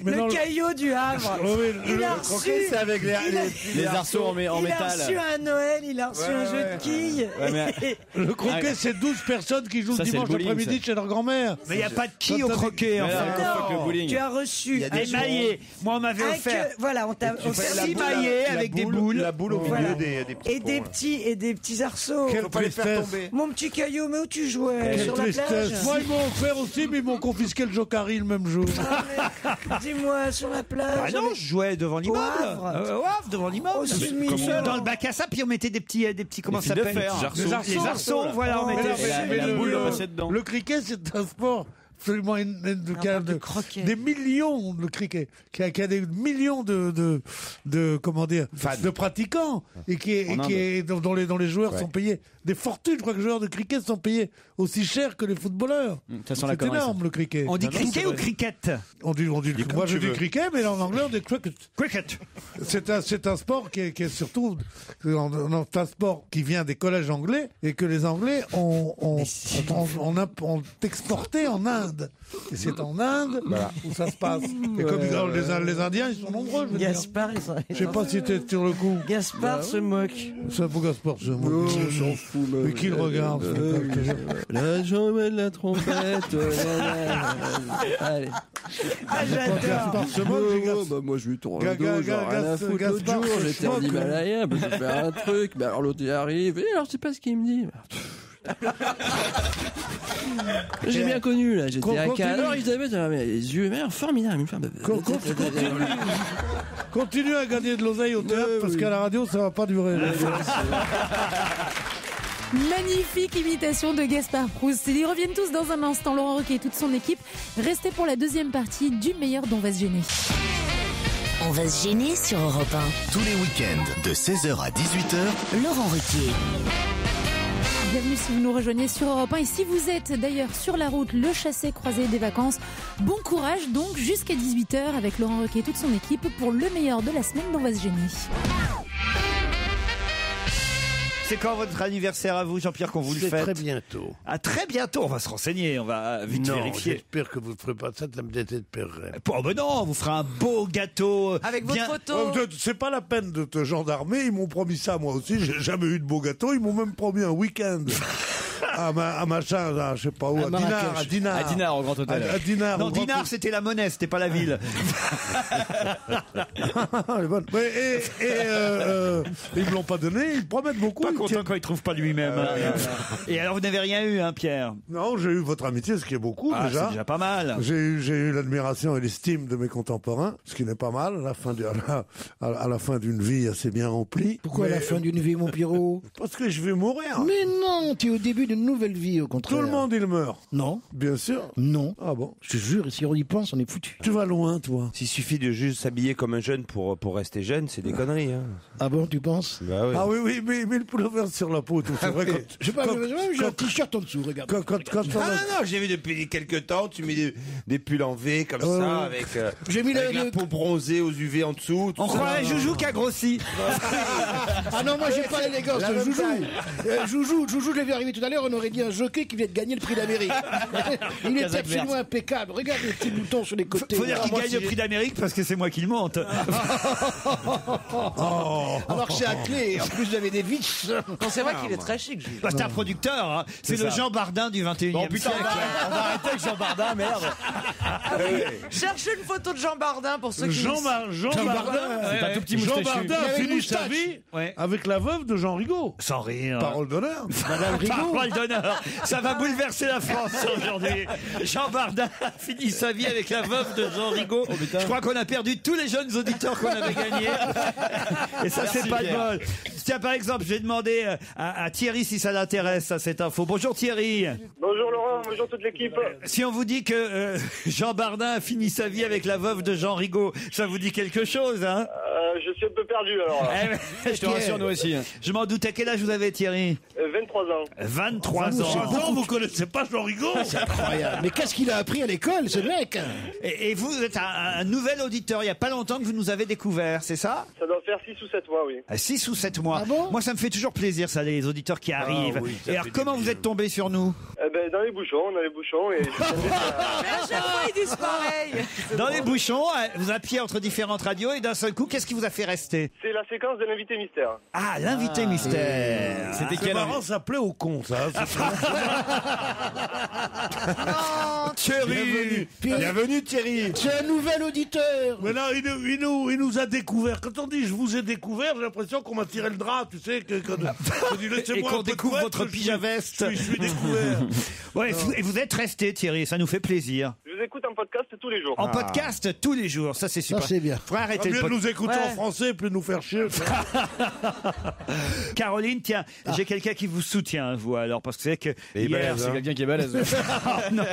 Mais non, le caillot du Havre. Oh oui, Il a le croquet, c'est avec Les arceaux en Il a métal. reçu un Noël, il a reçu un jeu de quilles. Ouais, mais- Le croquet, c'est 12 personnes qui jouent Ça, le c'est dimanche le bowling, après-midi ça. chez leur grand-mère. Mais il n'y a pas de qui au croquet en Mais là, fait. fuck le bowling. Tu as reçu Des maillets. Moi on m'avait offert voilà, on t'a offert 6 maillets avec des boules. La boule au Voilà. milieu des petits et des petits arceaux. Quelle Faut pas les faire tristesse. tomber. Mon petit caillou, mais où tu jouais? Quelle Sur la tristesse. plage? Moi, ils m'ont offert aussi, mais ils m'ont confisqué le Jokari le même jour. Dis-moi, sur la plage. Ah non, je jouais devant l'immeuble. Havre. Au Havre, devant l'immeuble. Oh, c'est mignon. Dans le bac à sable, puis on mettait des petits comment ça fils de s'appelle? fer. Les arceaux, voilà, on Mais mettait. non, mais la boule doit passer dedans. Le cricket, c'est un sport absolument des millions le cricket qui a des millions de comment dire de pratiquants et dont les joueurs sont payés des fortunes. Je crois que les joueurs de cricket sont payés aussi cher que les footballeurs. Ça sent la C'est connerie, énorme ça. le cricket. On dit cricket ou cricket? On dit moi je dis cricket, mais en anglais on dit cricket. Cricket. C'est un sport qui est surtout un sport qui vient des collèges anglais et que les Anglais ont exporté en Inde. Et c'est en Inde où ça se passe. Et comme les Indiens, ils sont nombreux. Je veux dire. Gaspard, Je sais pas si t'es sur le coup. Gaspard se moque. Ça pour Gaspard se moque. On s'en fout. Mais qui le regarde La jambe de la trompette. Allez. Ah, j'adore. Gaspard se moque. Bah, moi je lui tourne Ga- le dos, ga- genre rien à foutre. L'autre Gaspard jour, se j'étais en moque. Himalaya, bah, je vais faire un truc. Bah, alors l'autre il arrive, et alors je sais pas ce qu'il me dit. J'ai bien connu là, j'étais à Cannes. Alors Elisabeth, elle avait les yeux mais formidables. Continue à gagner de l'oseille au théâtre parce qu'à la radio ça va pas durer. Magnifique imitation de Gaspard Proust. Ils reviennent tous dans un instant. Laurent Ruquier et toute son équipe. Restez pour la deuxième partie du meilleur dont on va se gêner. On va se gêner sur Europe Tous les week-ends de 16h à 18h. 1. Laurent Ruquier. Bienvenue si vous nous rejoignez sur Europe 1. Et si vous êtes d'ailleurs sur la route, le chassé-croisé des vacances, bon courage donc jusqu'à 18h avec Laurent Ruquier et toute son équipe pour le meilleur de la semaine dont on va se gêner. C'est quand votre anniversaire à vous, Jean-Pierre, qu'on vous le C'est faites? très bientôt. Ah, très bientôt. On va se renseigner. On va vite Non, vérifier. j'espère que vous ne ferez pas ça, ça me désespérerait. Oh, ben non, on vous fera un beau gâteau. Avec bien... votre photo. C'est pas la peine de te gendarmer, ils m'ont promis ça moi aussi, j'ai jamais eu de beau gâteau, ils m'ont même promis un week-end. à machin, là, je sais pas où, à Dinard. À Dinard, au Grand Hôtel. À Dinard. Non, au Grand Dinard, c'était la monnaie, c'était pas la ville. Elle est bonne. Mais, ils me l'ont pas donné, ils promettent beaucoup. Pas content quand il trouve pas lui-même. Et alors, vous n'avez rien eu, hein, Pierre? Non, j'ai eu votre amitié, ce qui est beaucoup déjà. C'est déjà pas mal. J'ai eu l'admiration et l'estime de mes contemporains, ce qui n'est pas mal à la fin d'une vie assez bien remplie. Pourquoi à la fin d'une vie, mon Pierrot? Parce que je vais mourir. Mais non, tu es au début d'une une nouvelle vie, au contraire. Tout le monde, il meurt. Non. Bien sûr. Non. Ah bon? Je te jure, si on y pense, on est foutu. Tu vas loin, toi. S'il suffit de juste s'habiller comme un jeune pour rester jeune, c'est des conneries. Hein. Ah bon, tu penses? Bah oui. Ah oui, mais le pullover sur la peau, tout. C'est vrai. Je sais pas, j'ai un t-shirt en dessous, regarde. Non, j'ai vu depuis quelques temps, tu mets des pulls en V comme ça, avec, j'ai mis avec la peau bronzée aux UV en dessous. On croirait Joujou qui a grossi. Ah non, moi j'ai pas l'élégance de Joujou. Joujou, je l'ai vu arriver tout à l'heure, on aurait dit un jockey qui vient de gagner le prix d'Amérique. Il est absolument impeccable. Regarde les petits boutons sur les côtés. Faut dire qu'il gagne le prix d'Amérique parce que c'est moi qui le monte. Alors que c'est à clé. En plus, vous avez des vis. C'est vrai qu'il est très chic, Gilles. C'est un producteur. Hein. C'est le Jean Bardin du 21e siècle. On va arrêter avec Jean Bardin, merde. Cherchez une photo de Jean Bardin pour ceux qui... Jean Bardin, C'est un tout petit Jean moustachu. Bardin finit sa vie avec la veuve de Jean Rigaud. Sans rire. Parole d'honneur. Madame Rigaud. Parole d'honneur. Ça va bouleverser la France aujourd'hui. Jean Bardin a fini sa vie avec la veuve de Jean Rigaud. Je crois qu'on a perdu tous les jeunes auditeurs qu'on avait gagnés. Et ça, c'est pas le bol. Tiens, par exemple, je vais demander à Thierry si ça l'intéresse, cette info. Bonjour Thierry. Bonjour Laurent, bonjour toute l'équipe. Si on vous dit que Jean Bardin a fini sa vie avec la veuve de Jean Rigaud, ça vous dit quelque chose, hein? Je suis un peu perdu alors. Je te rassure, nous aussi. Je m'en doute. À quel âge vous avez, Thierry? 23 ans. 23 ans. Vous connaissez pas Jean Rigaud? C'est incroyable. Mais qu'est-ce qu'il a appris à l'école, ce mec? Et vous êtes un nouvel auditeur. Il n'y a pas longtemps que vous nous avez découvert, c'est ça? Ça doit faire 6 ou 7 mois, oui. 6 ou 7 mois. Ah bon? Moi, ça me fait toujours plaisir, ça, les auditeurs qui arrivent. oui, et alors, comment vous êtes tombé sur nous? Dans les bouchons, et... Mais à chaque fois, ils disent pareil. Dans les bouchons, vous appuyez entre différentes radios et d'un seul coup, qu'est-ce qui vous a fait rester? C'est la séquence de l'invité mystère. Ah, l'invité mystère. C'était C'est quel marrant, ça plaît au con, ça. Thierry. Bienvenue Thierry. C'est un nouvel auditeur. Mais non, il nous a découvert. Quand on dit je vous ai découvert, j'ai l'impression qu'on m'a tiré le drap, tu sais. Et qu'on découvre votre pyjama-veste. Je suis découvert. Ouais, et vous êtes resté, Thierry, ça nous fait plaisir. Je vous écoute en podcast tous les jours. En podcast tous les jours, ça c'est super. Ça, c'est bien. Faudrait arrêter Mieux le de nous écouter en français, plus de nous faire chier. Caroline, tiens, j'ai quelqu'un qui vous soutient, vous, alors, parce que c'est que hier... C'est quelqu'un qui est balèze. non.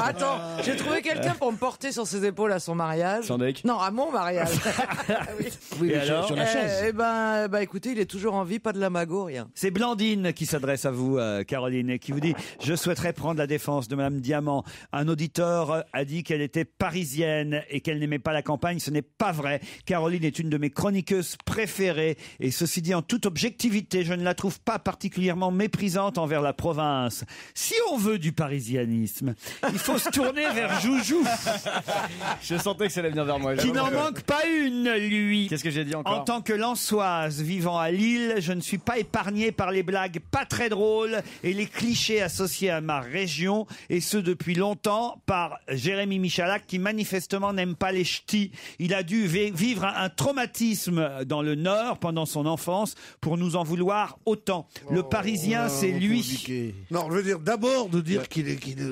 Attends, j'ai trouvé quelqu'un pour me porter sur ses épaules à son mariage. Sans deck. Non, à mon mariage. Oui, Et mais alors sur la chaise. Eh ben, écoutez, il est toujours en vie, pas de la magot, rien. C'est Blandine qui s'adresse à vous, Caroline, et qui vous dit « Je souhaiterais prendre la défense de Madame Diamant. Un auditeur a dit qu'elle était parisienne et qu'elle n'aimait pas la campagne. Ce n'est pas vrai. Caroline est une de mes chroniqueuses préférées. Et ceci dit, en toute objectivité, je ne la trouve pas particulièrement méprisante envers la province. Si on veut du parisianisme, il faut se tourner vers Joujou, Je sentais que ça allait venir vers moi. qui n'en manque pas une, lui. Qu'est-ce que j'ai dit encore? En tant que Lensoise vivant à Lille, je ne suis pas épargné par les blagues pas très drôles et les clichés associés à ma région, et ce depuis longtemps, par Jérémy Michalak, qui manifestement n'aime pas les ch'tis. Il a dû vivre un traumatisme dans le Nord pendant son enfance pour nous en vouloir autant. Le Parisien, c'est lui. Non, je veux dire, d'abord de dire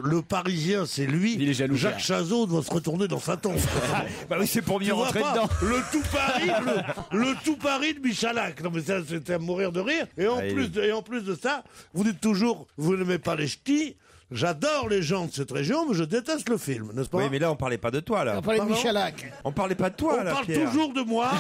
le Parisien, c'est lui. Il est jaloux. Jacques Chazot doit se retourner dans sa tombe. Bah oui, c'est pour mieux Tu vois rentrer pas dedans. le tout Paris, le tout Paris de Michalak. Non mais ça, c'était à mourir de rire. Et en plus de ça, vous dites toujours, vous n'aimez pas les ch'tis. J'adore les gens de cette région, mais je déteste le film, n'est-ce pas? Oui, mais là, on parlait pas de toi, là. On parlait de Michalak. On parlait pas de toi, On là, parle Pierre. toujours de moi.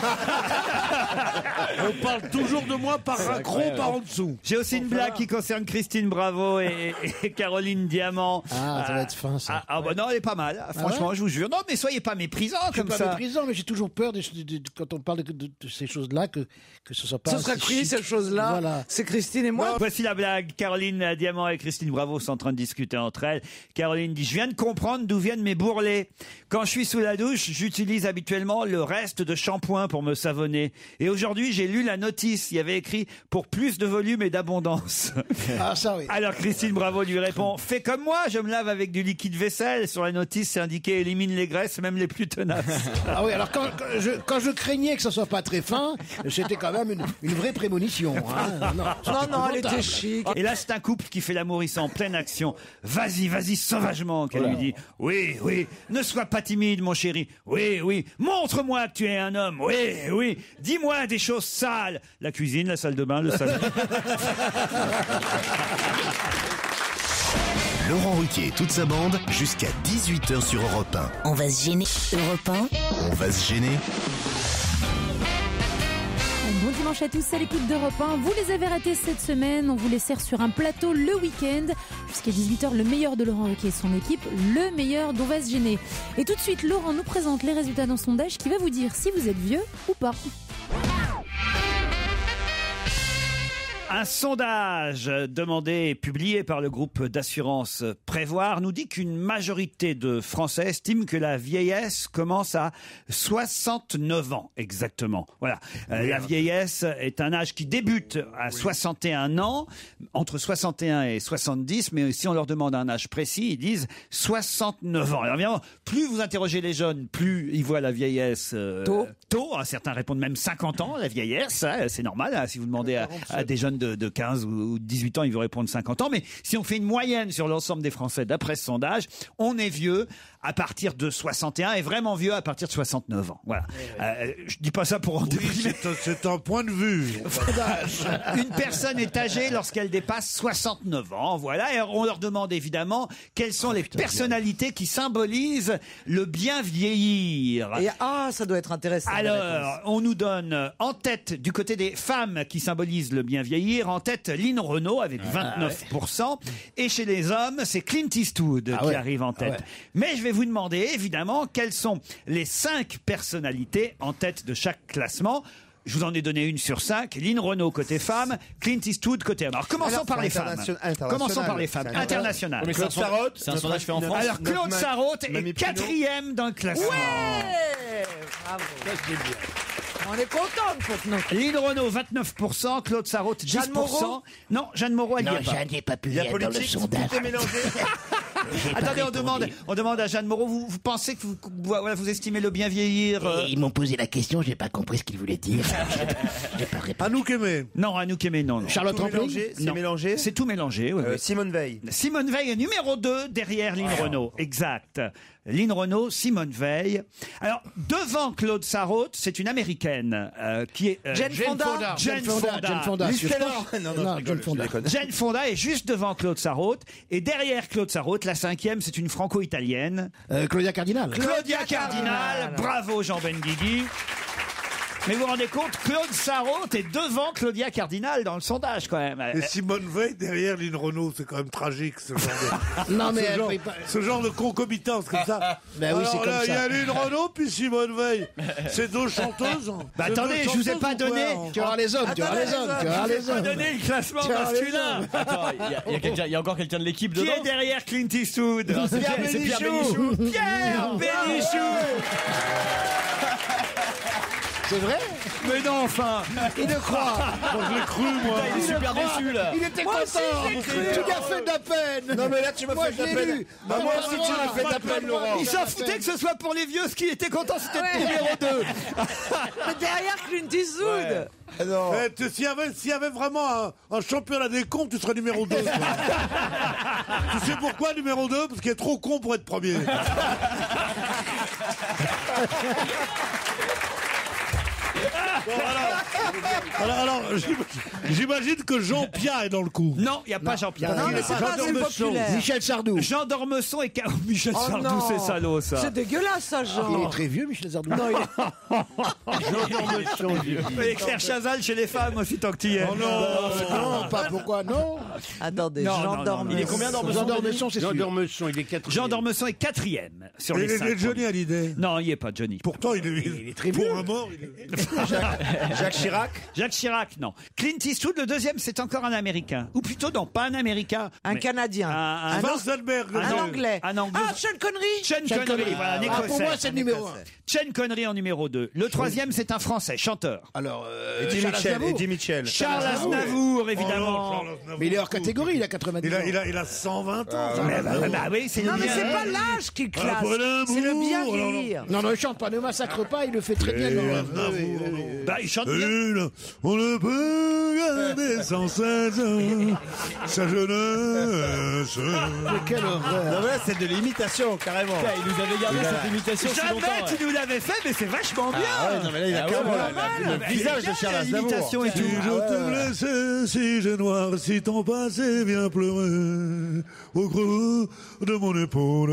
On parle toujours de moi par un gros par en dessous. J'ai aussi une blague qui concerne Christine Bravo et Caroline Diamant. Ah, ça va être fin, ça. Bah non, elle est pas mal. Franchement, je vous jure. Non, mais soyez pas méprisants Je suis comme pas ça. méprisant, mais j'ai toujours peur quand on parle de ces choses-là que ce soit pas. Ce serait assez qui, chic. cette chose-là? Voilà. C'est Christine et moi. Voici la blague. Caroline Diamant et Christine Bravo sont en train de discuter entre elles. Caroline dit « Je viens de comprendre d'où viennent mes bourrelets. Quand je suis sous la douche, j'utilise habituellement le reste de shampoing pour me savonner. Et aujourd'hui, j'ai lu la notice. Il y avait écrit « Pour plus de volume et d'abondance ». Ah, ça oui. Alors Christine Bravo lui répond « Fais comme moi, je me lave avec du liquide vaisselle. Sur la notice, c'est indiqué « Élimine les graisses, même les plus tenaces ». Ah oui, alors quand je craignais que ça soit pas très fin, c'était quand même une vraie prémonition. Hein. Non, elle était chic. Et là, c'est un couple qui fait l'amour, ils sont en pleine action. Vas-y, vas-y, sauvagement, qu'elle lui dit. Oui, oui, ne sois pas timide, mon chéri. Oui, oui, montre-moi que tu es un homme. Oui, oui, dis-moi des choses sales. La cuisine, la salle de bain, le salon. Laurent Ruquier et toute sa bande, jusqu'à 18h sur Europe 1. On va se gêner. Europe 1. On va se gêner. Bon dimanche à tous, à l'écoute d'Europe 1. Vous les avez ratés cette semaine. On vous les sert sur un plateau le week-end. Jusqu'à 18h, le meilleur de Laurent Ruquier et son équipe, le meilleur d'On va se gêner. Et tout de suite, Laurent nous présente les résultats d'un sondage qui va vous dire si vous êtes vieux ou pas. Un sondage demandé et publié par le groupe d'assurance Prévoir nous dit qu'une majorité de Français estiment que la vieillesse commence à 69 ans exactement. Voilà, la vieillesse est un âge qui débute à 61 ans, entre 61 et 70, mais si on leur demande un âge précis, ils disent 69 ans. Alors évidemment, plus vous interrogez les jeunes, plus ils voient la vieillesse tôt. Certains répondent même 50 ans, la vieillesse, c'est normal. Si vous demandez à des jeunes de 15 ou 18 ans, ils vont répondre 50 ans. Mais si on fait une moyenne sur l'ensemble des Français d'après ce sondage, on est vieux à partir de 61 et vraiment vieux à partir de 69 ans. Voilà. Je dis pas ça pour en déprimer. C'est un point de vue. Une personne est âgée lorsqu'elle dépasse 69 ans. Voilà. Et on leur demande évidemment quelles sont les personnalités qui symbolisent le bien vieillir. Et ça doit être intéressant. Alors, on nous donne en tête du côté des femmes qui symbolisent le bien vieillir, en tête Lynn Renaud avec 29%. Et chez les hommes, c'est Clint Eastwood qui arrive en tête. Mais je vais vous demander évidemment quelles sont les 5 personnalités en tête de chaque classement. Je vous en ai donné une sur 5. Lynn Renaud côté femme, Clint Eastwood côté homme. Alors commençons par les femmes. Commençons par les femmes. Internationales. Claude Sarraute, c'est un sondage fait en France. Alors Claude Sarraute est 4e dans le classement. Ouais, bravo. On est content de notre. Lynn Renaud 29%, Claude Sarraute 10%. Jeanne Moreau non, Jeanne Moreau elle n'y est pas. Jeanne n'est pas pu y être dans le sondage. Attendez, on demande à Jeanne Moreau, vous pensez que vous estimez le bien vieillir Ils m'ont posé la question, j'ai pas compris ce qu'ils voulaient dire. J'ai pas répondu. Anouk Aimé. Non, Anouk Aimé, non. Charlotte Rampling. C'est mélangé. C'est tout mélangé. Oui. Simone Veil. Simone Veil est numéro 2 derrière Lynn Renaud. Exact. Lynn Renaud, Simone Veil. Alors, devant Claude Sarraute, c'est une américaine qui est Jane Fonda. Jane Fonda. Jane Fonda. Jane Fonda est juste devant Claude Sarraute. Et derrière Claude Sarraute, la 5e, c'est une franco-italienne. Claudia Cardinal. Claudia Cardinal. Bravo Jean Benguigui. Mais vous vous rendez compte, Claude Sarraute est devant Claudia Cardinal dans le sondage quand même. Et Simone Veil derrière Lynn Renaud, c'est quand même tragique ce genre de. Non mais ce genre de concomitance comme ça. Ben oui, c'est comme ça. Il y a Lynn Renaud puis Simone Veil. C'est deux chanteuses. Attendez, je vous ai pas donné. Tu auras les hommes, tu auras les hommes, tu auras les hommes. Pas donné le classement masculin. Attends, il y a encore quelqu'un de l'équipe dedans. Qui est derrière Clint Eastwood? C'est Pierre Bénichou. Pierre Bénichou. C'est vrai? Mais non, enfin. Il le croit. Je l'ai cru, moi. Il est super déçu, là. Il était content. Tu lui as fait de la peine. Non, mais là, tu m'as fait de la peine. Moi aussi, tu m'as fait de la peine, Laurent. Il s'en foutait que ce soit pour les vieux. Ce qui était content, c'était le numéro 2. Mais derrière Clint Eastwood. S'il y avait vraiment un championnat des cons, tu serais numéro 2. Tu sais pourquoi numéro 2? Parce qu'il est trop con pour être premier. Bon, alors, j'imagine que Jean-Pierre est dans le coup. Non, il n'y a pas Jean-Pierre. Non, mais c'est pas assez populaire. Michel Sardou. Jean d'Ormesson et Michel Sardou, c'est salaud ça. C'est dégueulasse ça, Jean. Il est très vieux, Michel Sardou. Non, il est... Jean d'Ormesson. Et Claire Chazal chez les femmes aussi, tant que tu y es. Oh non, pas pourquoi, non. Attendez, Jean d'Ormesson. Il est combien d'Ormesson? Jean d'Ormesson, c'est sûr. Jean d'Ormesson, il est 4e. Jean d'Ormesson est 4e sur les 5. Il est Johnny Hallyday. Non, il n'y est pas Johnny. Pourtant, il est très vieux. Pour un mort, Jacques Chirac. Jacques Chirac, non. Clint Eastwood, le 2e, c'est encore un Américain. Ou plutôt, non, pas un Américain. Un Canadien. Un Anglais. Un Anglais. Ah, Sean Connery. Sean Connery, voilà, un Écossais. Pour moi, c'est le numéro 1. Sean Connery en numéro 2. Le 3e, c'est un Français, chanteur. Alors, Eddie Mitchell. Charles Aznavour, évidemment. Mais il est hors catégorie, il a 90 ans. Il a 120 ans. Bah oui, c'est Non, le mais bien. c'est pas l'âge qui classe. C'est le bien vieillir. Non, il chante pas, ne massacre pas, il le fait très bien. Bah, il chante bien. On ne peut garder sans cesse sa jeunesse. Mais quelle horreur. Non, mais là, c'est de l'imitation, carrément. Il nous avait gardé cette imitation si longtemps. Jamais tu nous l'avais fait, mais c'est vachement bien. Ah ouais, non, mais là, il a carrément le visage de Charles Aznavour. l'imitation et tout. Si je te blesse, si je noircis ton passé, viens pleurer au creux de mon épaule.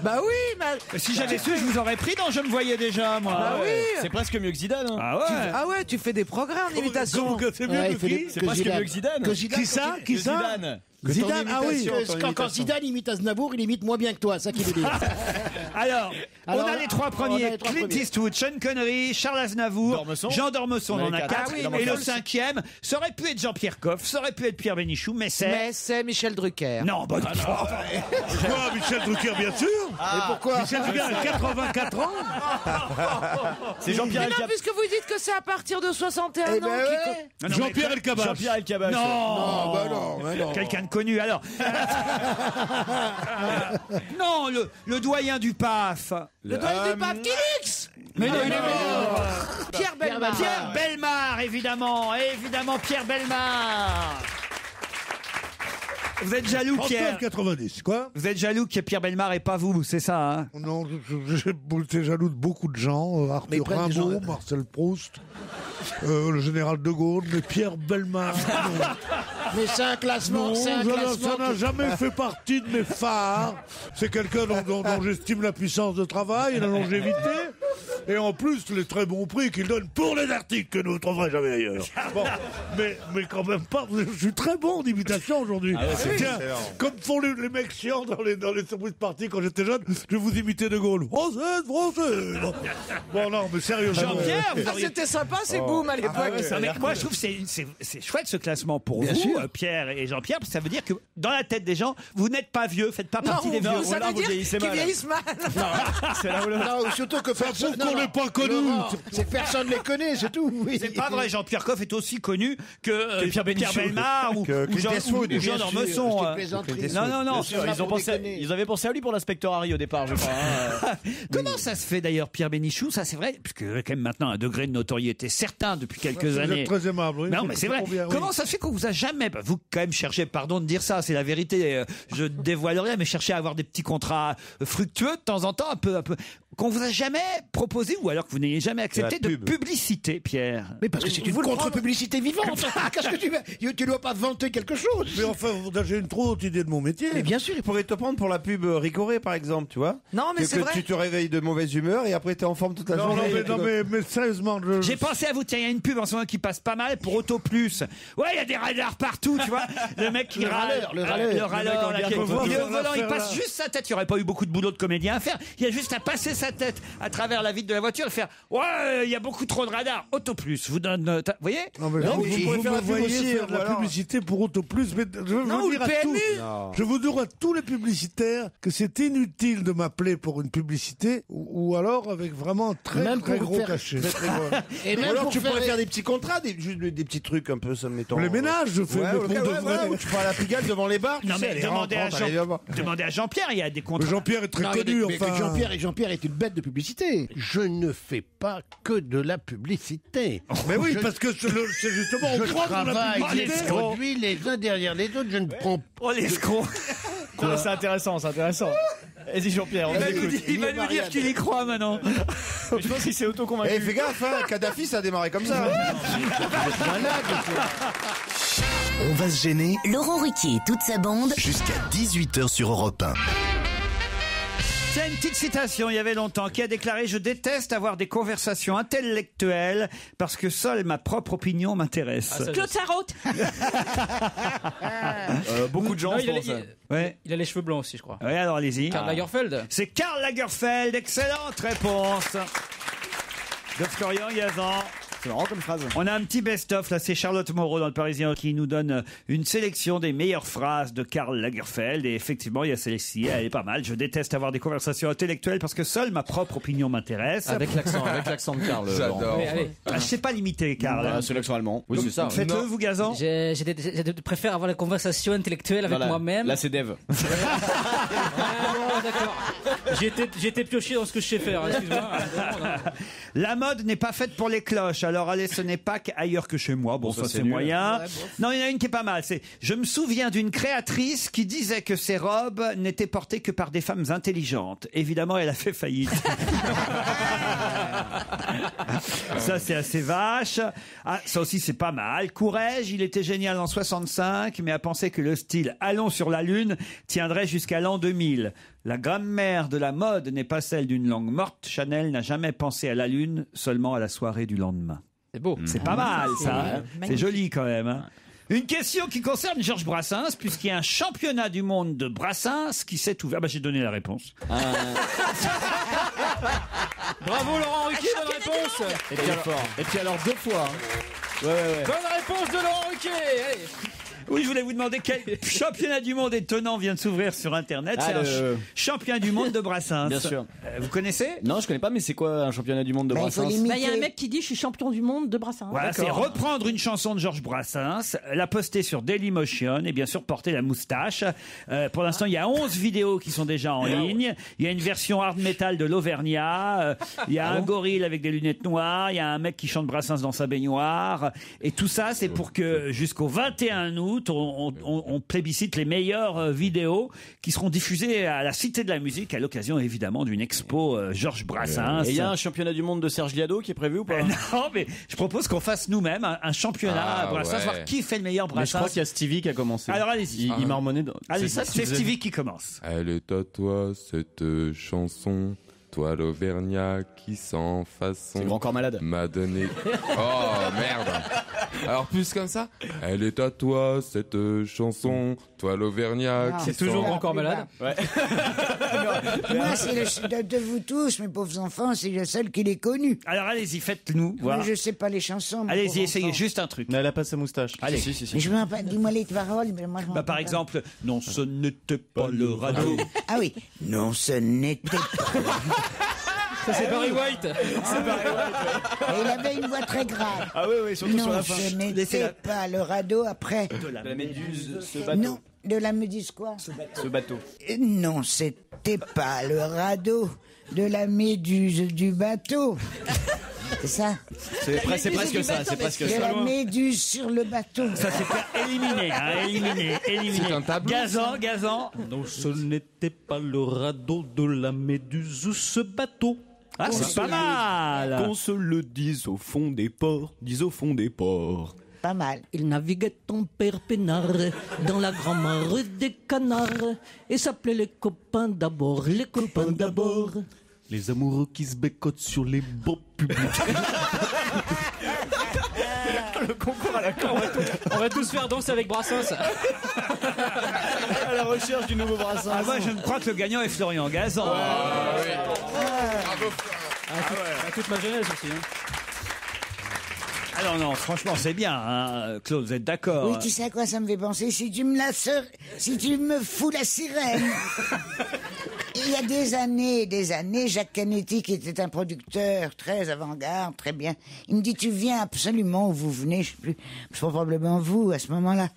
Bah oui, mais... Si j'avais su, je vous aurais pris dans Je me voyais déjà, moi. Bah oui. C'est presque mieux que Zidane. Hein. Ah ouais. Ah ouais, tu fais des progrès en imitation. C'est mieux Ouais, que il fait qui des- C'est presque mieux que Zidane. Qui ça Qui ça Zidane. Zidane, ah oui. Quand Zidane imite Aznavour, il imite moins bien que toi, ça qui veut dire. Alors, on a les trois on a premiers. les trois Clint premiers. Eastwood, Sean Connery, Charles Aznavour, Dormesson. Jean Dormesson, on en a 4. Ah oui, et mais le cinquième, ça aurait pu être Jean-Pierre Coff, ça aurait pu être Pierre Bénichou, mais c'est... Mais c'est Michel Drucker. Non, bon, Pourquoi Michel Drucker, bien sûr. Et pourquoi Michel Drucker a 84 ans. C'est Mais Jean-Pierre non, Elkabbach. puisque vous dites que c'est à partir de 61 Eh ben ans. ouais. Non, non, Jean-Pierre mais- Elkabbach. Jean-Pierre Elkabbach. Non, Non, bah non, bah non. Quelqu'un de connu, alors. Non, le doyen du PAF. Le doyen du pape Tilix. Mais non, il est mort. Pierre Bellemare. Pierre Bellemare, évidemment. Évidemment, Pierre Bellemare. Vous êtes jaloux, Pierre 90, quoi. Vous êtes jaloux que Pierre Bellemare et pas vous, c'est ça, hein? Non, j'étais jaloux de beaucoup de gens. Mais Arthur prennent des Rimbaud, gens- Marcel Proust, le général de Gaulle, mais Pierre Bellemare. non. Mais c'est un classement, Non, c'est un ça classement. n'a qui- jamais fait partie de mes phares. C'est quelqu'un dont j'estime la puissance de travail et la longévité. Et en plus, les très bons prix qu'il donne pour les articles que nous ne trouverons jamais ailleurs. Bon, mais quand même pas. Je suis très bon en imitation aujourd'hui. Tiens, comme font les mecs chiants dans les surprises parties quand j'étais jeune, je vous imitais de Gaulle. Française. Bon, non, mais sérieusement. Jean-Pierre, vous Ah, auriez- c'était sympa, c'est boum à l'époque. Non, mais moi, je trouve que c'est chouette ce classement pour Bien vous, sûr. Pierre et Jean-Pierre, parce que ça veut dire que dans la tête des gens, vous n'êtes pas vieux, faites pas partie des vieux. ça veut dire qu'ils vieillissent mal. C'est là où le... Non, surtout que personne. prouve qu'on non, n'est pas connus. Laurent, c'est que personne les connaît, c'est tout. Oui. C'est pas vrai, Jean-Pierre Coff est aussi connu que Pierre Bénichou. Bellemare ou Jean Dormesson. Non. Ils avaient pensé à lui pour l'inspecteur Harry au départ, je crois. Hein. Comment ça se fait d'ailleurs, Pierre Bénichou? Ça, c'est vrai, puisque quand même maintenant un degré de notoriété certain depuis quelques Vous années. êtes très aimable. Oui, Non, mais c'est vrai. bien, oui. Comment ça se fait qu'on vous a jamais, vous quand même cherchez, pardon de dire ça, c'est la vérité, je dévoile rien, mais cherchez à avoir des petits contrats fructueux de temps en temps, un peu, qu'on vous a jamais proposé ou alors que vous n'ayez jamais accepté de publicité, Pierre. Mais parce que c'est une contre-publicité vivante. Qu'est-ce que tu veux? Tu dois pas vanter quelque chose. Mais enfin, j'ai une trop haute idée de mon métier. Mais bien sûr, il pourrait te prendre pour la pub Ricoré, par exemple, tu vois. Non, mais Que c'est vrai. tu te réveilles de mauvaise humeur et après t'es en forme toute la journée. mais sérieusement, J'ai pensé à vous, tiens, il y a une pub en ce moment qui passe pas mal pour Auto Plus. Ouais, il y a des radars partout, tu vois. Le mec qui Le râleur, le râleur. Le râleur, là, garde qui- voix, il est faut au volant, il faire passe là. juste sa tête. Il n'y aurait pas eu beaucoup de boulot de comédien à faire. Il y a juste à passer sa tête à travers la vitre de la voiture et faire ouais, il y a beaucoup trop de radars. Auto Plus, vous donne, vous voyez? Non, mais Non, vous, mais tu vous pourrais faire me la pub voyez aussi, faire de la ou alors- publicité pour Auto Plus, mais je veux Non, ou dire le à tous, PMU. je vous dire à tous les publicitaires que c'est inutile de m'appeler pour une publicité ou alors avec vraiment un très Même très pour gros faire- cachet. Et Ou même alors pour tu pourrais faire faire des petits contrats, juste des petits trucs un peu, ça mettons. Les ménages, je fais, Ouais, mais ok, pour de ouais, vrai. voilà, où tu prends la Pigalle devant les bars. Non, tu mais sais, allez, demandez à, rentre, allez, viens voir. demandez à Jean-Pierre, il y a des contrats. Jean-Pierre est très Non, il y a connu, des- mais que enfin. Jean-Pierre est une bête de publicité. Je ne fais pas que de la publicité. Mais oui, Je- parce que c'est justement Je on prend pour la travaille les publicité. produits les uns derrière les autres. Je ne prends Oh, l'escroc. C'est intéressant, c'est intéressant. Vas-y Jean-Pierre, on Il va écoute. il va nous dire qu'il y croit maintenant. Je pense qu'il s'est auto-convaincu. Eh, fais gaffe, hein, Kadhafi, ça a démarré comme ça. On va se gêner Laurent Ruquier et toute sa bande. jusqu'à 18h sur Europe 1. C'est une petite citation, il y avait longtemps, qui a déclaré « Je déteste avoir des conversations intellectuelles parce que seule ma propre opinion m'intéresse. Claude Sarraute. Beaucoup de gens Non, il, a, pensent. Ouais. Il a les cheveux blancs aussi, je crois. Ouais, alors allez-y. Karl Lagerfeld. C'est Karl Lagerfeld, excellente réponse de Florian Gazan. C'est marrant comme phrase. On a un petit best-of, là, c'est Charlotte Moreau dans le Parisien qui nous donne une sélection des meilleures phrases de Karl Lagerfeld. Et effectivement, il y a celle-ci, elle est pas mal. Je déteste avoir des conversations intellectuelles parce que seule ma propre opinion m'intéresse. Avec l'accent de Karl. J'adore. Je sais pas l'imiter, Karl. C'est l'accent allemand. Oui, c'est ça. Faites-le, vous, Gazan. Je préfère avoir la conversation intellectuelle avec moi-même. Là, c'est Dev. D'accord. J'ai été pioché dans ce que je sais faire, excuse-moi. La mode n'est pas faite pour les cloches, alors allez, ce n'est pas qu'ailleurs que chez moi. Bon, ça c'est moyen. Non, il y en a une qui est pas mal. C'est « Je me souviens d'une créatrice qui disait que ses robes n'étaient portées que par des femmes intelligentes. Évidemment, elle a fait faillite. » Ça, c'est assez vache. Ah, ça aussi, c'est pas mal. Courrèges, il était génial en 65, mais a pensé que le style « Allons sur la Lune » tiendrait jusqu'à l'an 2000. La grammaire de la mode n'est pas celle d'une langue morte. Chanel n'a jamais pensé à la Lune, seulement à la soirée du lendemain. C'est beau. C'est pas mal, ça. Hein. C'est joli, quand même. Hein. Une question qui concerne Georges Brassens, puisqu'il y a un championnat du monde de Brassens qui s'est ouvert. J'ai donné la réponse. Bravo Laurent Ruquier, bonne réponse. Et puis alors 2 fois. Bonne réponse de Laurent Ruquier. Allez. Oui, je voulais vous demander quel championnat du monde étonnant vient de s'ouvrir sur Internet. C'est un championnat du monde de Brassens. Bien sûr. Vous connaissez ? Non, je connais pas, mais c'est quoi un championnat du monde de Brassens ? Il y a un mec qui dit je suis champion du monde de Brassens. Voilà, c'est reprendre une chanson de Georges Brassens, la poster sur Dailymotion et bien sûr porter la moustache. Pour l'instant, il y a 11 vidéos qui sont déjà en ligne. Il y a une version hard metal de l'Auvergnat. Il y a un gorille avec des lunettes noires. Il y a un mec qui chante Brassens dans sa baignoire. Et tout ça, c'est pour que jusqu'au 21 août, on plébiscite les meilleures vidéos qui seront diffusées à la Cité de la Musique à l'occasion évidemment d'une expo Georges Brassens. Et il y a un championnat du monde de Serge Liado qui est prévu ou pas ? Non, mais je propose qu'on fasse nous-mêmes un championnat Brassens, voir qui fait le meilleur Brassens. Mais je crois qu'il y a Stevie qui a commencé. Alors allez-y. Il marmonnait. Allez, c'est Stevie qui commence. Elle est à toi cette chanson. Toi l'Auvergnat qui sans façon. C'est Grand Corps Malade. M'a donné. Oh merde. Alors plus comme ça. Elle est à toi cette chanson. Toi l'Auvergnat. C'est toujours Grand Corps Malade. Ouais. Moi, c'est de vous tous, mes pauvres enfants, c'est le seul qui l'ait connu. Alors allez-y, faites-nous. Moi, je sais pas les chansons. Allez-y, essayez juste un truc. Mais elle a pas sa moustache. Allez. Si. Mais je me rappelle, dis-moi les paroles. Mais moi, je par exemple, non, ce n'était pas le radeau. Ah oui. Non, ce n'était pas. Ça, c'est Barry White. C'est Barry White. Et il avait une voix très grave. Ah oui, surtout non, sur la fin. Ce n'était pas le radeau après. De la méduse, ce bateau. Non, de la méduse quoi ? Ce bateau. Non, c'était pas le radeau. De la méduse du bateau. C'est ça ? C'est presque ça, c'est presque ça. De la méduse sur le bateau. Ça c'est éliminé, éliminé. C'est un tableau. Gazan. Non, ce n'était pas le radeau de la méduse, ce bateau. Ah, c'est pas mal. Qu'on se le dise au fond des ports, Pas mal. Il naviguait en père peinard dans la grand-mare des canards et s'appelait les copains d'abord. Les amoureux qui se bécotent sur les beaux publics. Le concours à la con. On va tous faire danser avec Brassens. À la recherche du nouveau Brassens. Ah, moi, je ne crois que le gagnant est Florian Gazan. Bravo. À toute ma jeunesse aussi. Alors non, franchement, c'est bien, hein. Claude, vous êtes d'accord? Oui, tu sais à quoi ça me fait penser? Si tu me fous la sirène. Il y a des années, Jacques Canetti, qui était un producteur très avant-garde, très bien, il me dit, tu viens absolument où vous venez, je sais plus, probablement vous, à ce moment-là,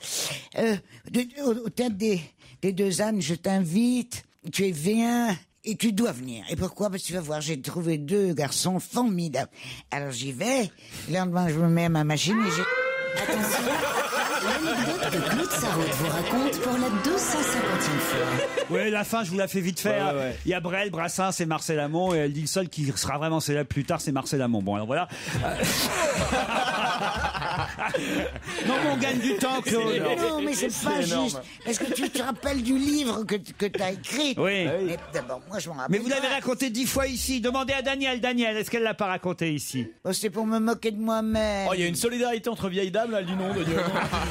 au théâtre des Deux Ânes, je t'invite, tu viens... Et tu dois venir. Et pourquoi? Parce que tu vas voir, j'ai trouvé 2 garçons formidables. Alors j'y vais, le lendemain je me mets à ma machine et j'ai... Attention, l'anecdote que Claude Sarraute vous raconte pour la 250e fois. Oui, la fin, je vous la fais vite faire. Ouais. Il y a Brel, Brassens et Marcel Amont, et elle dit le seul qui sera vraiment célèbre plus tard, c'est Marcel Amont. Bon, alors voilà. Non, mais on gagne du temps, Claude. Non, mais c'est pas juste. Parce que tu te rappelles du livre que tu as écrit. Oui. Mais d'abord, moi je m'en rappelle. Mais vous l'avez raconté 10 fois ici. Demandez à Daniel. Daniel, est-ce qu'elle l'a pas raconté ici? Oh, c'est pour me moquer de moi-même. Oh, il y a une solidarité entre vieilles dames, là, elle dit non de Dieu.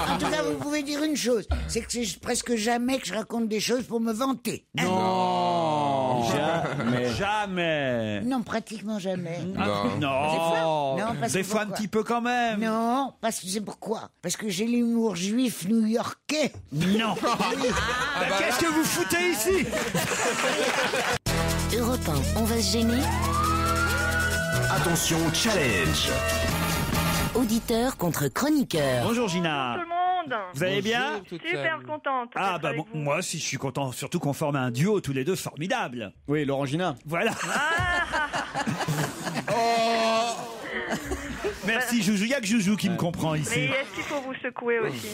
En tout cas, vous pouvez dire une chose, c'est que c'est presque jamais que je raconte des choses pour me vanter. Hein. Non. Jamais. Non, pratiquement jamais. Non. Non. Non, parce Des que fois un pourquoi petit peu quand même. Non, parce que c'est pourquoi? Parce que j'ai l'humour juif new-yorkais. Non. Qu'est-ce que vous foutez ici? Europe 1, on va se gêner. Attention, challenge. Auditeur contre chroniqueur. Bonjour Gina. Tout le monde. Vous allez bien? Super contente. Ah d'être bah avec bon, vous. moi aussi je suis content, surtout qu'on forme un duo tous les deux formidable. Oui, Laurent Gina. Voilà. Merci Joujou, il n'y a que Joujou qui me comprend ici. Mais est-ce qu'il faut vous secouer aussi?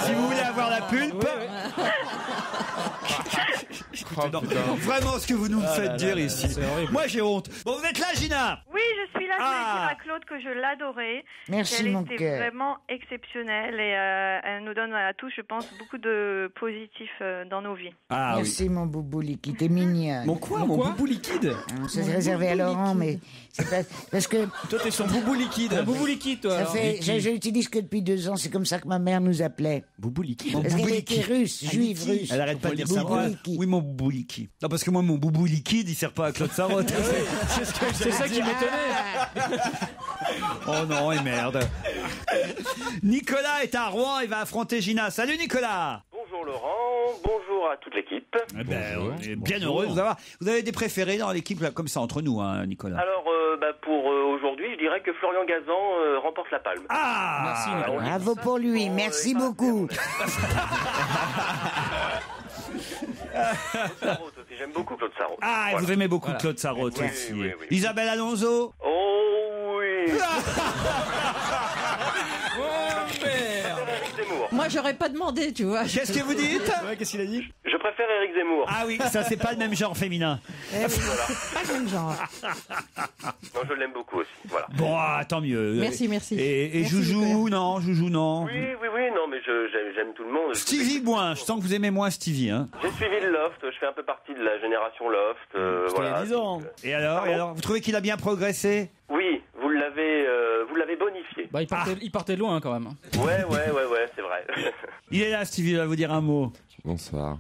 Si vous voulez avoir la pulpe. Non, vraiment ce que vous nous faites dire ici. Moi j'ai honte. Bon, vous êtes là Gina? Oui, je suis là. Je voulais dire à Claude que je l'adorais. Merci, qu'elle mon était cœur. vraiment exceptionnelle et elle nous donne à tous, je pense, beaucoup de positif dans nos vies. Merci mon boubou liquide, t'es mignon. Mon quoi? Mon boubou liquide? Ça c'est réservé à Laurent, mais c'est pas... parce que... Toi, t'es son boubou liquide. Un boubou liquide, toi. Ça alors. fait, je l'utilise que depuis 2 ans, c'est comme ça que ma mère nous appelait. Boubou liquide. Parce qu'elle était russe, juive russe. Elle arrête pas de dire ça. Boubou liquide. Oui, mon boubou liquide. Non, parce que moi, mon boubou liquide, il sert pas à Claude Sarraute. C'est ça qui m'étonnait. Oh non, et merde. Nicolas est à Rouen, il va affronter Gina. Salut Nicolas. Bonjour Laurent, bonjour à toute l'équipe. Eh ben, on est bien heureux de vous avoir. Vous avez des préférés dans l'équipe, là, comme ça, entre nous, hein, Nicolas? Alors, pour aujourd'hui, je dirais que Florian Gazan remporte la palme. Merci Nicolas. Bravo pour lui, merci beaucoup. Sarraute aussi, j'aime beaucoup Claude Sarraute. Ah, Voilà. vous aimez beaucoup Voilà. Claude Sarraute Oui, aussi. oui, oui. Isabelle Alonso? Oh oui. Éric Zemmour. Moi, j'aurais pas demandé, tu vois. Qu'est-ce que vous dites? Qu'est-ce qu'il a dit? Je préfère Éric Zemmour. Ah oui, ça c'est pas le même genre féminin. Voilà. Pas le même genre. Non, je l'aime beaucoup aussi. Voilà. Bon, tant mieux. Merci, merci. Et Merci, Joujou, non, Joujou, non. Oui, non, mais j'aime tout le monde. Stevie Boin, je sens que vous aimez moins Stevie, hein. J'ai suivi le Loft, je fais un peu partie de la génération Loft. Voilà. Il y a 10 ans. Et alors, vous trouvez qu'il a bien progressé? Oui, vous l'avez bonifié. Bah, il partait de loin quand même. Ouais, c'est vrai. Il est là, Stevie, il va vous dire un mot. Bonsoir.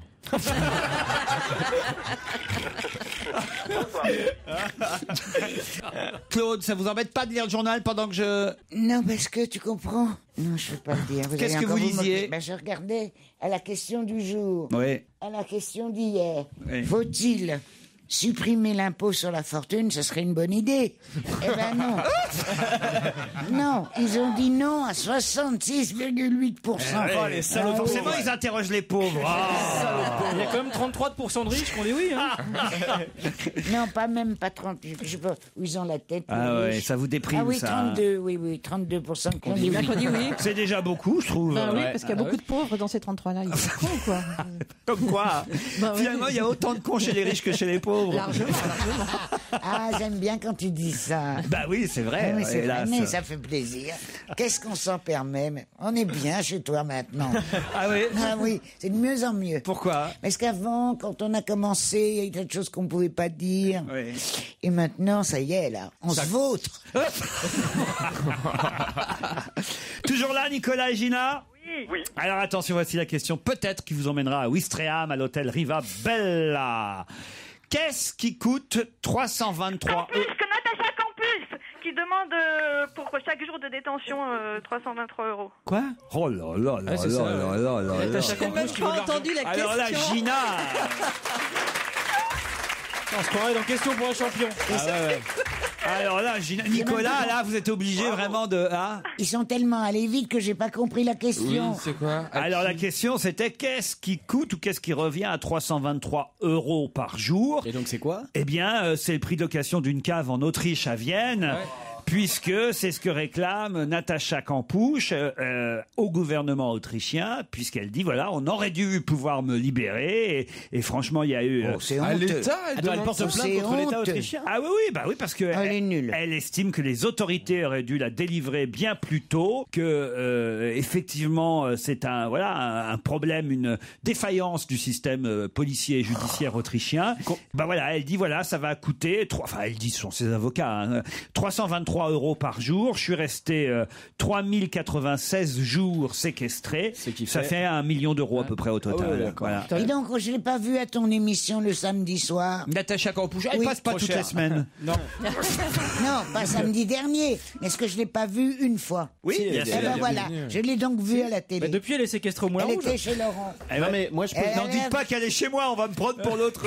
Claude, ça vous embête pas de lire le journal pendant que je... Non, parce que tu comprends. Non, je peux pas le dire. Qu'est-ce allez que encore vous lisiez? moquer. Ben, je regardais à la question du jour. Oui. À la question d'hier. Oui. Faut-il supprimer l'impôt sur la fortune? Ce serait une bonne idée. Eh ben non. Non, ils ont dit non à 66,8%. Oh, les salauds, forcément, ils interrogent les pauvres. Il y a quand même 33% de riches qui ont dit oui. Hein. Non, pas 30. Je sais pas où ils ont la tête. Ah les ouais, riches. ça vous déprime, Ah oui, ça. 32, oui, 32% qui ont dit oui. C'est déjà beaucoup, je trouve. Bah oui, parce qu'il y a beaucoup de pauvres dans ces 33-là. Ils sont cons, quoi. Comme quoi, finalement, il y a autant de cons chez les riches que chez les pauvres. Largement. Ah, j'aime bien quand tu dis ça. Bah oui, c'est vrai. Oui, c'est vrai, hélas. mais ça fait plaisir. Qu'est-ce qu'on s'en permet? Mais on est bien chez toi maintenant. Ah oui? Ah oui, c'est de mieux en mieux. Pourquoi? Parce qu'avant, quand on a commencé, il y a eu des choses qu'on ne pouvait pas dire. Oui. Et maintenant, ça y est, là, on se vautre. Toujours là, Nicolas et Gina? Oui. Alors attention, voici la question peut-être qui vous emmènera à Ouistreham, à l'hôtel Riva Bella. Qu'est-ce qui coûte 323 Plus que Natacha Campus, qui demande pour chaque jour de détention 323 €. Quoi? Oh là là là c'est ça, là là là là. J'ai même pas entendu la question. Alors là, Gina. On se croirait dans Question pour un champion. Alors là, Nicolas, là, vous êtes obligé vraiment de... Hein. Ils sont tellement allés vite que j'ai pas compris la question. Oui, c'est quoi? Alors la question, c'était qu'est-ce qui coûte ou qu'est-ce qui revient à 323 € par jour? Et donc c'est quoi? Eh bien, c'est le prix de location d'une cave en Autriche à Vienne. Ouais. Puisque c'est ce que réclame Natacha Kampusch au gouvernement autrichien, puisqu'elle dit voilà, on aurait dû pouvoir me libérer et franchement il y a eu c'est À honteux. l'État, elle porte plainte C'est contre l'État honteux. autrichien. Ah oui, parce que Elle est nulle. elle estime que les autorités auraient dû la délivrer bien plus tôt, que effectivement c'est un problème, une défaillance du système policier et judiciaire autrichien. Bah voilà, elle dit voilà, ça va coûter elle dit, ce sont ses avocats, 323 3 € par jour. Je suis resté 3096 jours séquestré. Ça fait 1 million d'euros à peu près au total. Voilà. Et donc, je l'ai pas vu à ton émission le samedi soir. Natacha Campouche, elle passe pas toutes les semaines. Non. Non, pas samedi dernier. Est-ce que je l'ai pas vu une fois? Oui, bien sûr. Voilà, je l'ai donc vu à la télé. Depuis, elle est séquestrée au Moulin Elle Rouge. était chez Laurent. Non, mais moi, n'en dites pas qu'elle est chez moi, on va me prendre pour l'autre.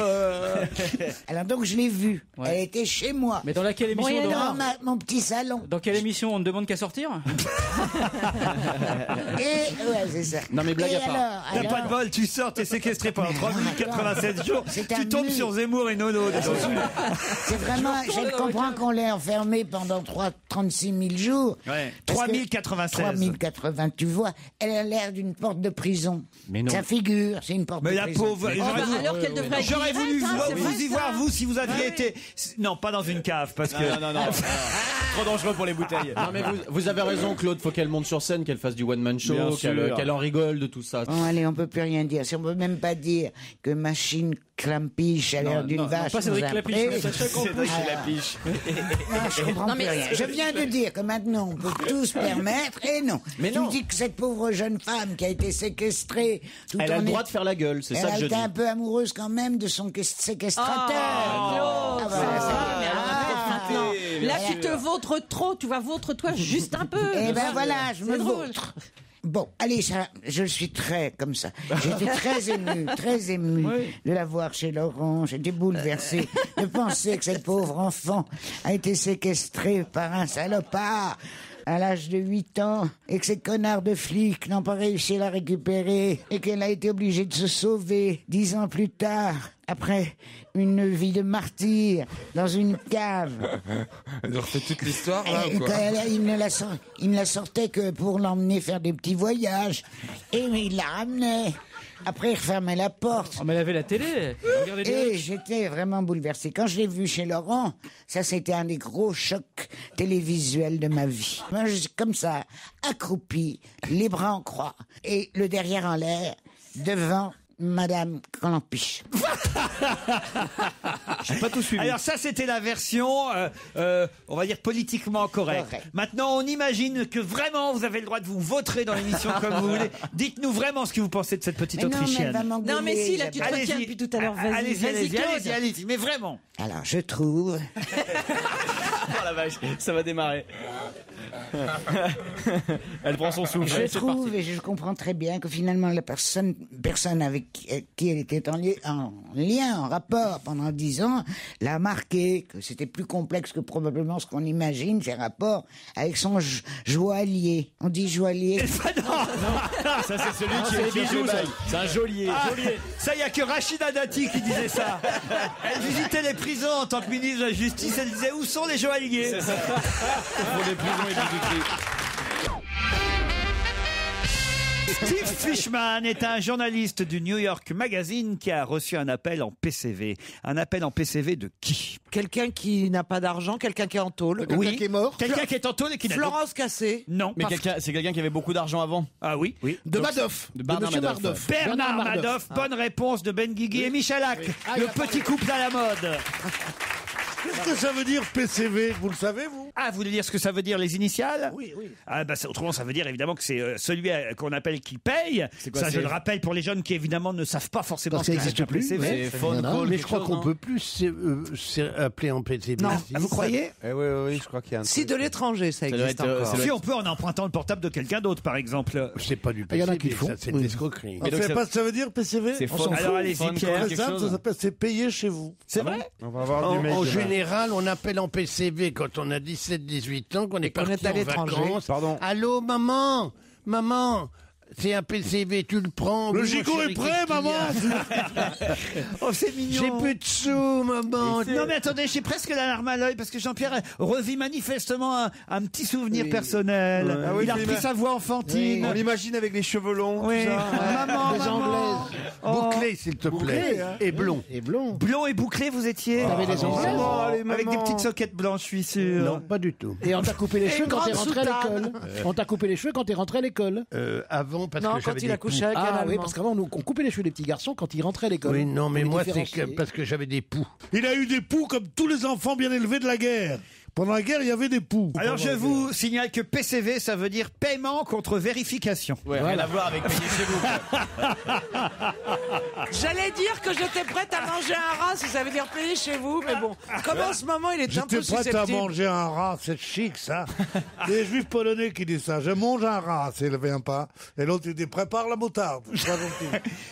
Alors donc, je l'ai vue. Elle était chez moi. Mais dans laquelle émission Dans mon petit salon. Dans quelle émission on ne demande qu'à sortir? Et ouais, c'est ça. Non mais blague à part. T'as pas de bol, tu sors, t'es séquestré pendant 3087 jours. Tu tombes sur Zemmour et Nono. C'est vraiment, je comprends qu'on l'ait enfermé pendant 36 000 jours. Ouais. 3096. 3080, tu vois, elle a l'air d'une porte de prison. Mais non. Sa figure, c'est une porte de prison. Mais la pauvre, alors qu'elle devrait être j'aurais voulu directe, c'est vous vrai, y ça. voir, vous, si vous aviez été... Non, pas dans une cave, parce que... Non. Trop dangereux pour les bouteilles. Non mais vous avez raison Claude, faut qu'elle monte sur scène, qu'elle fasse du one man show, Bien sûr. qu'elle en rigole de tout ça. Bon, allez, on peut plus rien dire. Si on peut même pas dire que Machine Clampiche a l'air d'une vache. Pas Cédric nous a Clapiche, pris. mais Sacha Campouche. Non, je comprends plus rien. Je viens de dire que maintenant on peut tout se permettre, et non. Mais tu non. me dis que cette pauvre jeune femme qui a été séquestrée, tout Elle a en le droit est- de faire la gueule, c'est ça Elle que a je été dis. un peu amoureuse quand même de son séquestrateur. Ah, Claude, voilà, ça ça va, y est. mais alors, maintenant, là, tu te vautres trop, tu vas vautre-toi juste un peu. Eh ben voilà, je me C'est drôle. vautre. Bon, allez, ça, je suis très comme ça. J'étais très ému de la voir chez Laurent. J'étais bouleversé de penser que cette pauvre enfant a été séquestrée par un salopard à l'âge de 8 ans et que ces connards de flics n'ont pas réussi à la récupérer et qu'elle a été obligée de se sauver 10 ans plus tard après une vie de martyr dans une cave. Elle refait toute l'histoire, là, ou quoi? Il ne la sortait que pour l'emmener faire des petits voyages. Et il la ramenait. Après, il refermait la porte. Oh, mais elle avait la télé. Regardez Et direct. j'étais vraiment bouleversé. Quand je l'ai vu chez Laurent, ça c'était un des gros chocs télévisuels de ma vie. Moi, je suis comme ça, accroupi, les bras en croix, et le derrière en l'air, devant Madame Clampiche. J'ai pas tout suivi. Alors ça, c'était la version, on va dire, politiquement correcte. Maintenant, on imagine que vraiment, vous avez le droit de vous vautrer dans l'émission comme vous voulez. Dites-nous vraiment ce que vous pensez de cette petite Mais non, mais elle Autrichienne. va m'engueuler, Non, mais si, là, tu te Isabelle. retiens depuis tout à l'heure. Vas-y, Allez-y, Claude. allez-y, mais vraiment. Alors, je trouve Oh la vache, ça va démarrer. Elle prend son souffle. Je Allez, c'est trouve, parti. et je comprends très bien que finalement la personne avec qui elle était en lien, en rapport pendant 10 ans, l'a marqué, que c'était plus complexe que probablement ce qu'on imagine, ses rapports avec son joaillier. On dit joaillier. Ah, Ça, c'est celui qui est bijoux, ça. C'est un geôlier. Ah, ça, il n'y a que Rachida Dati qui disait ça. Elle visitait les prisons en tant que ministre de la Justice. Elle disait, où sont les joailliers? C'est ça. Pour les prisons et bijouteries. Steve Fishman est un journaliste du New York Magazine qui a reçu un appel en PCV. Un appel en PCV de qui? Quelqu'un qui n'a pas d'argent, quelqu'un qui est en tôle. Oui. qui est mort. Quelqu'un qui est en tôle et qui n'a Florence Cassé. Non. Mais c'est quelqu'un qui avait beaucoup d'argent avant. Ah oui. De Madoff. De Bernard Monsieur Madoff. Madoff. Bernard Madoff. Bonne réponse de Ben Guigui et Michalak. Ah, Le il a petit couple à la mode. Qu'est-ce que ça veut dire PCV? Vous le savez, vous? Ah, vous voulez dire ce que ça veut dire les initiales? Oui, oui. Ah, bah, autrement, ça veut dire évidemment que c'est celui qu'on appelle qui paye. quoi, Ça, je c'est- le rappelle pour les jeunes qui évidemment ne savent pas forcément Parce ce que que ça c'est qu'un n'existe plus. PCV. C'est phone call, Mais quelque je crois chose, qu'on non peut plus appeler en PCB. Non, ah, vous croyez? Oui, je crois qu'il y a un Si de l'étranger, ça doit existe être, encore. ça doit Si on peut en empruntant le portable de quelqu'un d'autre, par exemple. C'est pas du Il y en a PCB, qui le font. ça, c'est de Oui. l'escroquerie. Vous ne savez pas ce que ça veut dire PCV? C'est On s'en phone. fout. Alors allez-y, Phone call, Pierre. Très quelque simple, chose. ça s'appelle c'est payé chez vous. C'est vrai? On va avoir du mail. En demain. général, on appelle en PCV quand on a 17-18 ans, qu'on est qu'on est parti à en l'étranger. vacances. Pardon. Allô, maman, c'est un PCV, tu le prends. Le Oui, mon gigot chéri, est prêt, qu'est-ce qu'il y a maman? Oh, c'est mignon. J'ai plus de sous, maman. Non mais attendez, j'ai presque la larme à l'œil parce que Jean-Pierre revit manifestement un petit souvenir personnel. Ouais. Ah oui, Il a c'est repris vrai. sa voix enfantine. On l'imagine avec les cheveux longs, Oui. tout ça. Maman, Les maman. Anglaises. Oh. Bouclé, s'il te plaît. hein. Et blond. Et blond. Blond et bouclé, vous étiez T'avais des Anglaises. Maman, allez, avec des maman. petites soquettes blanches, je suis sûr. Non, pas du tout. Et on t'a coupé les Et cheveux une quand t'es grande rentré à soutane. l'école. On t'a coupé les cheveux quand t'es rentré à l'école. Avant, parce Non, que quand j'avais il a des couché poux. avec un Ah oui, Allemand. parce qu'avant, on coupait les cheveux des petits garçons quand ils rentraient à l'école. Oui, non, mais On les moi, c'est différenciait. parce que j'avais des poux. Il a eu des poux comme tous les enfants bien élevés de la guerre. Pendant la guerre, il y avait des poux. Alors je vous signale que PCV, ça veut dire paiement contre vérification. Ouais, rien à voir avec payer chez vous. J'allais dire que j'étais prête à manger un rat si ça veut dire payer chez vous, mais bon, comme en ce moment il est un peu J'étais prête susceptible. à manger un rat, c'est chic ça. Les juifs polonais qui disent ça. Je mange un rat, s'il ne vient pas. Et l'autre il dit prépare la moutarde.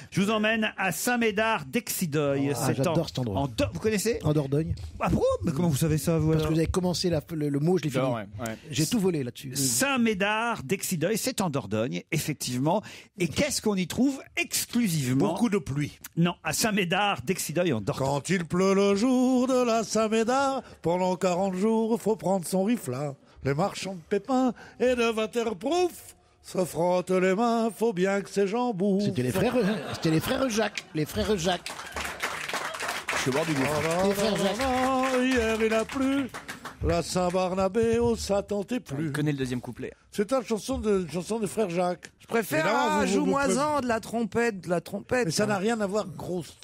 Je vous emmène à Saint-Médard d'Exideuil. J'adore cet endroit. Vous connaissez En Dordogne. Ah bon? Mais comment vous savez ça, vous Parce alors que vous avez commencé le mot, je l'ai fini. Ouais. J'ai tout volé là-dessus. Saint-Médard d'Exideuil, c'est en Dordogne, effectivement. Et qu'est-ce qu'on y trouve exclusivement? Beaucoup de pluie. Non, à Saint-Médard d'Exideuil en Dordogne. Quand il pleut le jour de la Saint-Médard, pendant 40 jours, faut prendre son rifla. Les marchands de pépins et de waterproof se frottent les mains, faut bien que ces gens bouffent. C'était les frères Jacques. Les frères Jacques. Je suis au bord du gouffre. Les frères Jacques. Hier il a plu, la Saint-Barnabé, oh ça tentait plus. Je connais le deuxième couplet. C'est une chanson des frères Jacques. Je préfère joue-moi-en de la trompette, Mais ça n'a rien à voir, grosse.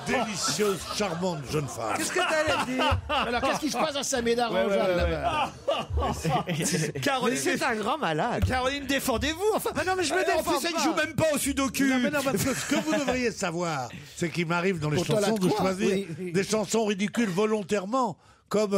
Délicieuse, charmante jeune femme. Qu'est-ce que t'allais dire? Alors qu'est-ce qui se passe à Saint-Médard en Jalles, là-bas? Caroline, C'est un grand malade. Caroline, défendez-vous. Enfin, non, mais je me défends en plus, elle ne pas. joue même pas au sudoku. Non, mais parce que ce que vous devriez savoir, c'est qu'il m'arrive dans les Pourtant, chansons la de croix, choisir oui. des chansons ridicules volontairement, comme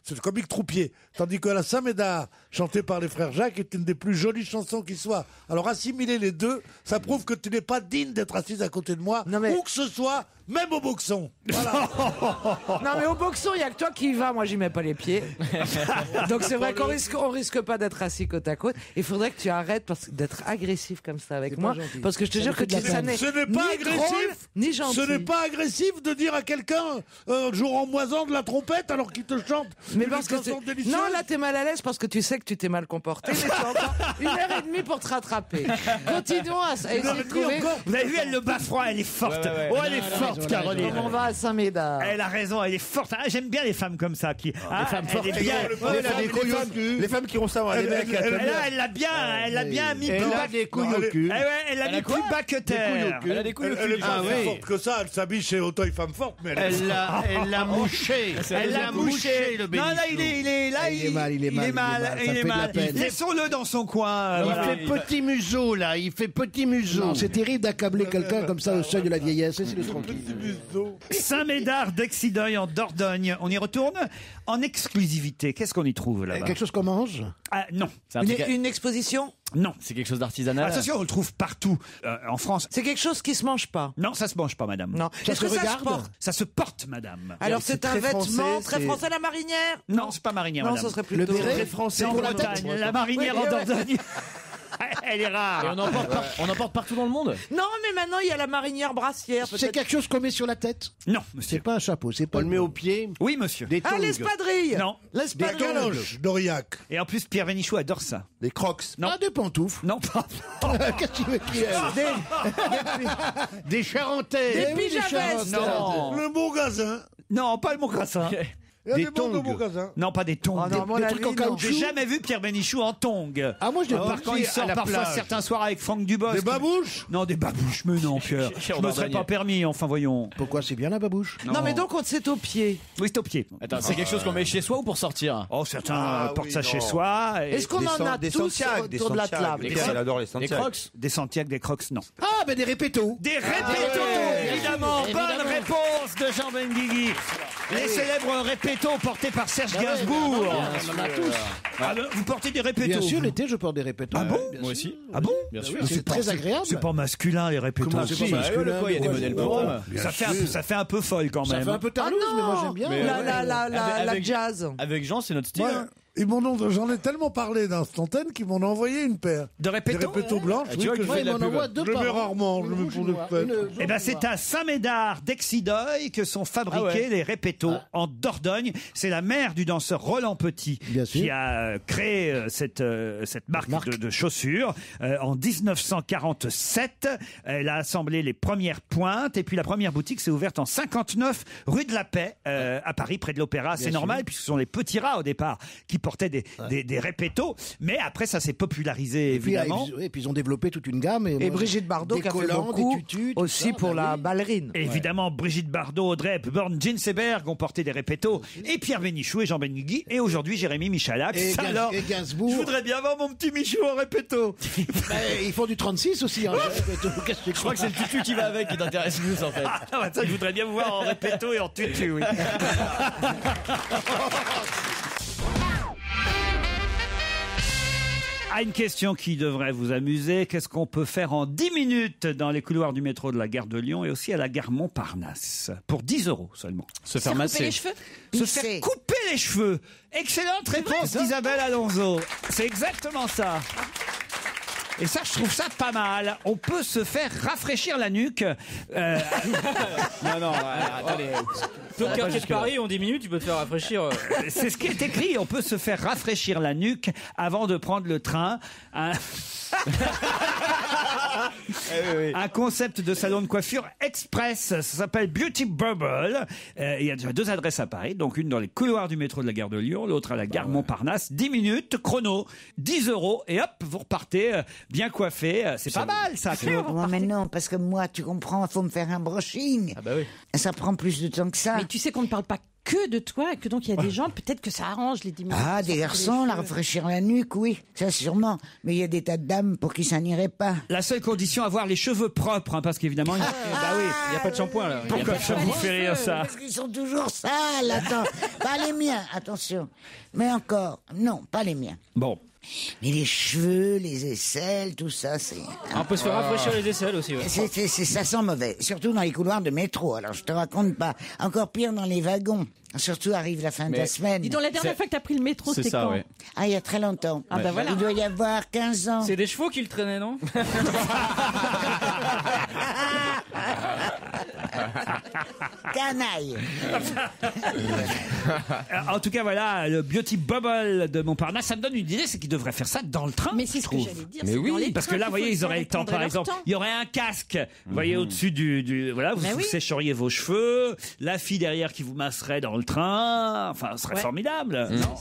c'est le comique Troupier. Tandis que la Saint-Médard, chantée par les frères Jacques, est une des plus jolies chansons qui soit. Alors assimiler les deux, ça prouve que tu n'es pas digne d'être assise à côté de moi, où que ce soit, même au boxon. Voilà. Non mais au boxon, il y a que toi qui y vas, moi j'y mets pas les pieds. Donc c'est vrai qu'on risque pas d'être assis côte à côte. Il faudrait que tu arrêtes d'être agressif comme ça avec moi, parce que je te jure que ça n'est Ce n'est pas ni drôle, agressif, ni gentil. ce n'est pas agressif de dire à quelqu'un jour en moisant de la trompette alors qu'il te chante. Mais une parce que chanson délicieuse. non, là t'es mal à l'aise parce que tu sais que tu t'es mal comporté, mais tu as encore 1h30 pour te rattraper. Continuons à essayer de trouver. Vous avez vu, elle le bat froid, elle est forte. Ouais. Oh, elle est forte, Caroline. On va à Saint-Médard. Elle a raison, elle est forte. Ah, j'aime bien les femmes comme ça. Les femmes fortes. Elle est bien. Les femmes qui vont savoir, les mecs. Elle l'a bien mis plus bas. des couilles au cul. Elle a mis plus bas que terre. Elle a des couilles au Elle cul. est pas plus forte que ça, elle s'habille chez Auteuil Femme Forte, mais Elle l'a mouché. Elle l'a mouché. le Non, là, il est là. Il est mal. Ça fait de la peine. Laissons-le dans son coin. Il voilà. fait petit museau, là. Il fait petit museau. Non, c'est terrible d'accabler quelqu'un comme ça au seuil de la vieillesse. C'est le tranquille. Saint-Médard d'Exideuil en Dordogne. On y retourne en exclusivité. Qu'est-ce qu'on y trouve là-bas? Quelque chose qu'on mange? Ah, non. Une exposition? Non. C'est quelque chose d'artisanal. Attention, on le trouve partout en France. C'est quelque chose qui se mange pas? Non, ça se mange pas, madame. Non. Est-ce que ça se porte? Ça se porte, madame. Alors c'est un vêtement très français, la marinière? Non, c'est pas marinière, Non, madame. ce serait plutôt Très français en Bretagne. La marinière en Dordogne. Elle est rare. Et on en porte partout dans le monde. Non, mais maintenant il y a la marinière brassière. C'est quelque chose qu'on met sur la tête? Non, monsieur. C'est pas un chapeau, c'est pas. On le met au pied. Oui, monsieur. Des Ah, tongs. l'espadrille! Non. Des L'espadrille! Caloche d'Aurillac. Et en plus, Pierre Bénichou adore ça. Des crocs. Non. Ah, des pantoufles. Non, pas. Qu'est-ce que tu veux qu'il y ait? Des charentais. Des pyjamas! Non. Le Montgazin. Non, pas le Montgrassin. Il y a Des des mondes de tongs. Montgazin. Non, pas des tongs. Oh non, moi, Des la trucs en vie, non. caoutchouc. J'ai jamais vu Pierre Bénichou en tongs. Ah, moi je l'ai Par quand il sort à la parfois plage. certains soirs avec Franck Dubosc. Des babouches. Non, des babouches, mais non, Pierre. Je me serais pas permis, enfin voyons. Pourquoi c'est bien la babouche? Non, mais donc c'est au pied. Oui, c'est au pied. Attends, c'est quelque chose qu'on met chez soi ou pour sortir? Oh, certains Ah, portent oui, ça non. chez soi. et- Est-ce qu'on en a Des tous Santiago, des autour de la Santiago. table? Pierre, il adore les Des Santiago. crocs? Des Santiago, des Crocs, non. Ah, ben des répétos. Des répétos, évidemment. Bonne réponse de Jean Benguigui. Les célèbres répétos portés par Serge Gainsbourg. On en a tous. Ah, vous portez des répétos? Bien sûr, vous l'été, je porte des répétos. Ah bon? Bien Moi sûr. aussi. Ah bon? Bien sûr. C'est très agréable. C'est pas masculin, les répétos. Comment c'est Si. pas masculin? Il y a des modèles pour hommes. Ça fait un peu folle quand Ça même. fait un peu tarlouse, mais moi j'aime bien. La jazz. Avec Jean, c'est notre style. Ouais. J'en ai tellement parlé dans cette antenne qu'ils m'ont envoyé une paire. De répétos? Des répétos blanches. Ah, tu vois que qu'il je fait de la on en pub. envoie deux je le par mets an. rarement, je le mets pour les fêtes. Eh ben, c'est à Saint-Médard d'Exideuil que sont fabriqués Ah ouais. les répétos en Dordogne. C'est la mère du danseur Roland Petit Bien sûr. qui a créé cette marque de chaussures en 1947. Elle a assemblé les premières pointes et puis la première boutique s'est ouverte en 59 rue de la Paix à Paris près de l'Opéra. C'est normal puisque ce sont les petits rats au départ qui portaient des répétos, mais après ça s'est popularisé évidemment. Et puis ils ont développé toute une gamme. Et Brigitte Bardot qui a fait beaucoup aussi pour la ballerine. Évidemment, Brigitte Bardot, Audrey Hepburn, Gene Seberg ont porté des répétos, et Pierre Bénichou et Jean Benguigui, et aujourd'hui Jérémy Michalak. Et Gainsbourg. Je voudrais bien voir mon petit Michou en répéto. Ils font du 36 aussi. Hein, je crois que c'est le tutu qui va avec qui t'intéresse plus en fait. Ah, ça, je voudrais bien vous voir en répéto et en tutu, oui. Ah, une question qui devrait vous amuser. Qu'est-ce qu'on peut faire en 10 minutes dans les couloirs du métro de la gare de Lyon et aussi à la gare Montparnasse pour 10 € seulement? Se faire masser. Les cheveux. Se faire couper les cheveux. Excellente réponse d'Isabelle Alonso. C'est exactement ça. Et ça, je trouve ça pas mal. On peut se faire rafraîchir la nuque. Non, attendez. Au quartier de Paris, en 10 minutes, tu peux te faire rafraîchir. C'est ce qui est écrit. On peut se faire rafraîchir la nuque avant de prendre le train. Un concept de salon de coiffure express. Ça s'appelle Beauty Bubble. Il y a déjà 2 adresses à Paris. Donc une dans les couloirs du métro de la gare de Lyon, l'autre à la gare Montparnasse. 10 minutes, chrono, 10 € et hop, vous repartez bien coiffé. C'est pas mal ça, Claude. Moi, mais non, parce que moi, tu comprends, il faut me faire un brushing. Ah bah oui. Ça prend plus de temps que ça. Mais tu sais qu'on ne parle pas que de toi et que donc il y a des gens, peut-être que ça arrange les 10 minutes. Ah, des garçons, la rafraîchir la nuque, oui, ça sûrement. Mais il y a des tas de dames pour qui ça n'irait pas. La seule condition, avoir les cheveux propres, hein, parce qu'évidemment, bah oui, il n'y a pas de shampoing là. Pourquoi ça vous fait rire ça? Parce qu'ils sont toujours sales, attends. Pas les miens, attention. Mais encore, non, pas les miens. Bon. Mais les cheveux, les aisselles, tout ça, c'est... On peut se faire rafraîchir les aisselles aussi. Ouais. Ça sent mauvais, surtout dans les couloirs de métro. Alors, je te raconte pas. Encore pire dans les wagons. Surtout arrive la fin de la semaine. Dis donc, la dernière fois que t'as pris le métro, c'était quand? Ouais. Ah, il y a très longtemps. Ah bah voilà. Il doit y avoir 15 ans. C'est des chevaux qui le traînaient, non? Canaille. En tout cas, voilà, le Beauty Bubble de Montparnasse, ça me donne une idée, c'est qu'ils devraient faire ça dans le train. Mais c'est ce que j'allais dire. Mais oui, parce que là, vous voyez, ils auraient le temps, par exemple. Il y aurait un casque, vous voyez, au-dessus du voilà, vous sécheriez vos cheveux, la fille derrière qui vous masserait dans le train, enfin, ce serait formidable. Non.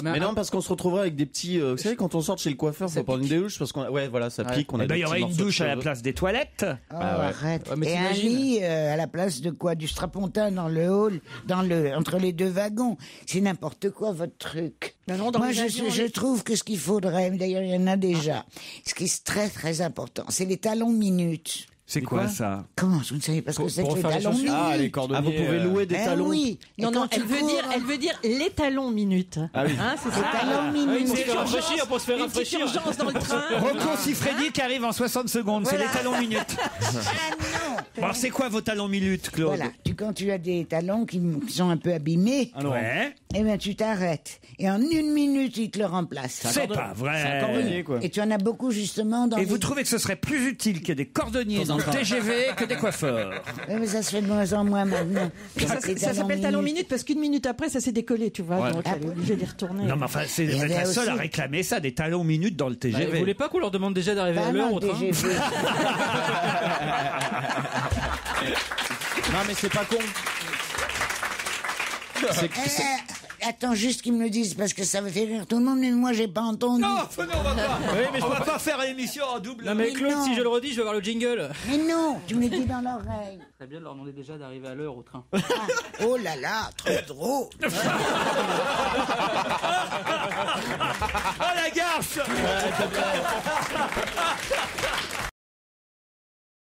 Mais non, parce qu'on se retrouverait avec des petits. Vous savez, quand on sort chez le coiffeur, faut prendre une douche parce qu'on. Ouais, voilà, ça pique. Il y aurait une douche à la place des toilettes. Oh, arrête. Et un lit à la place de quoi? Du strapontin dans le hall, entre les 2 wagons. C'est n'importe quoi votre truc. Moi, je trouve que ce qu'il faudrait, d'ailleurs, il y en a déjà. Ce qui est très très important, c'est les talons minutes. C'est quoi ça? Comment vous ne savez pas ce que c'est que les talons minutes? Ah, les cordonniers. Ah, vous pouvez louer des talons. Oui. Non, elle veut dire les talons minutes. Ah oui. Hein, c'est ça. Les talons minutes. C'est rafraîchir pour se faire rafraîchir. Une petite urgence dans le train. Rocco Siffredi qui arrive en 60 secondes, c'est les talons minutes. Ah non. Bon, alors c'est quoi vos talons minutes, Claude? Voilà, quand tu as des talons qui sont un peu abîmés, eh ben tu t'arrêtes. Et en 1 minute, ils te le remplacent. C'est pas vrai. C'est un cordonnier, quoi. Et tu en as beaucoup justement dans Et vous trouvez que ce serait plus utile qu'il y ait des cordonniers dans le TGV que des coiffeurs? Oui, mais ça se fait de moins en moins maintenant. Ça s'appelle talon minute parce qu'une minute après, ça s'est décollé, tu vois. Donc elle est obligée d'y retourner. Non, mais enfin, c'est vous êtes la seule à réclamer ça, des talons minutes dans le TGV. Vous voulez pas qu'on leur demande déjà d'arriver à l'heure au train? Non, mais c'est pas con. Attends juste qu'ils me le disent parce que ça me fait rire tout le monde, mais moi j'ai pas entendu. Non, on va pas. Oui, mais je peux pas faire l'émission en double. Non, mais Claude, si je le redis, je vais avoir le jingle. Mais non, tu me le dis dans l'oreille. C'est bien de leur demander déjà d'arriver à l'heure au train. Oh là là, très drôle. Oh la garce.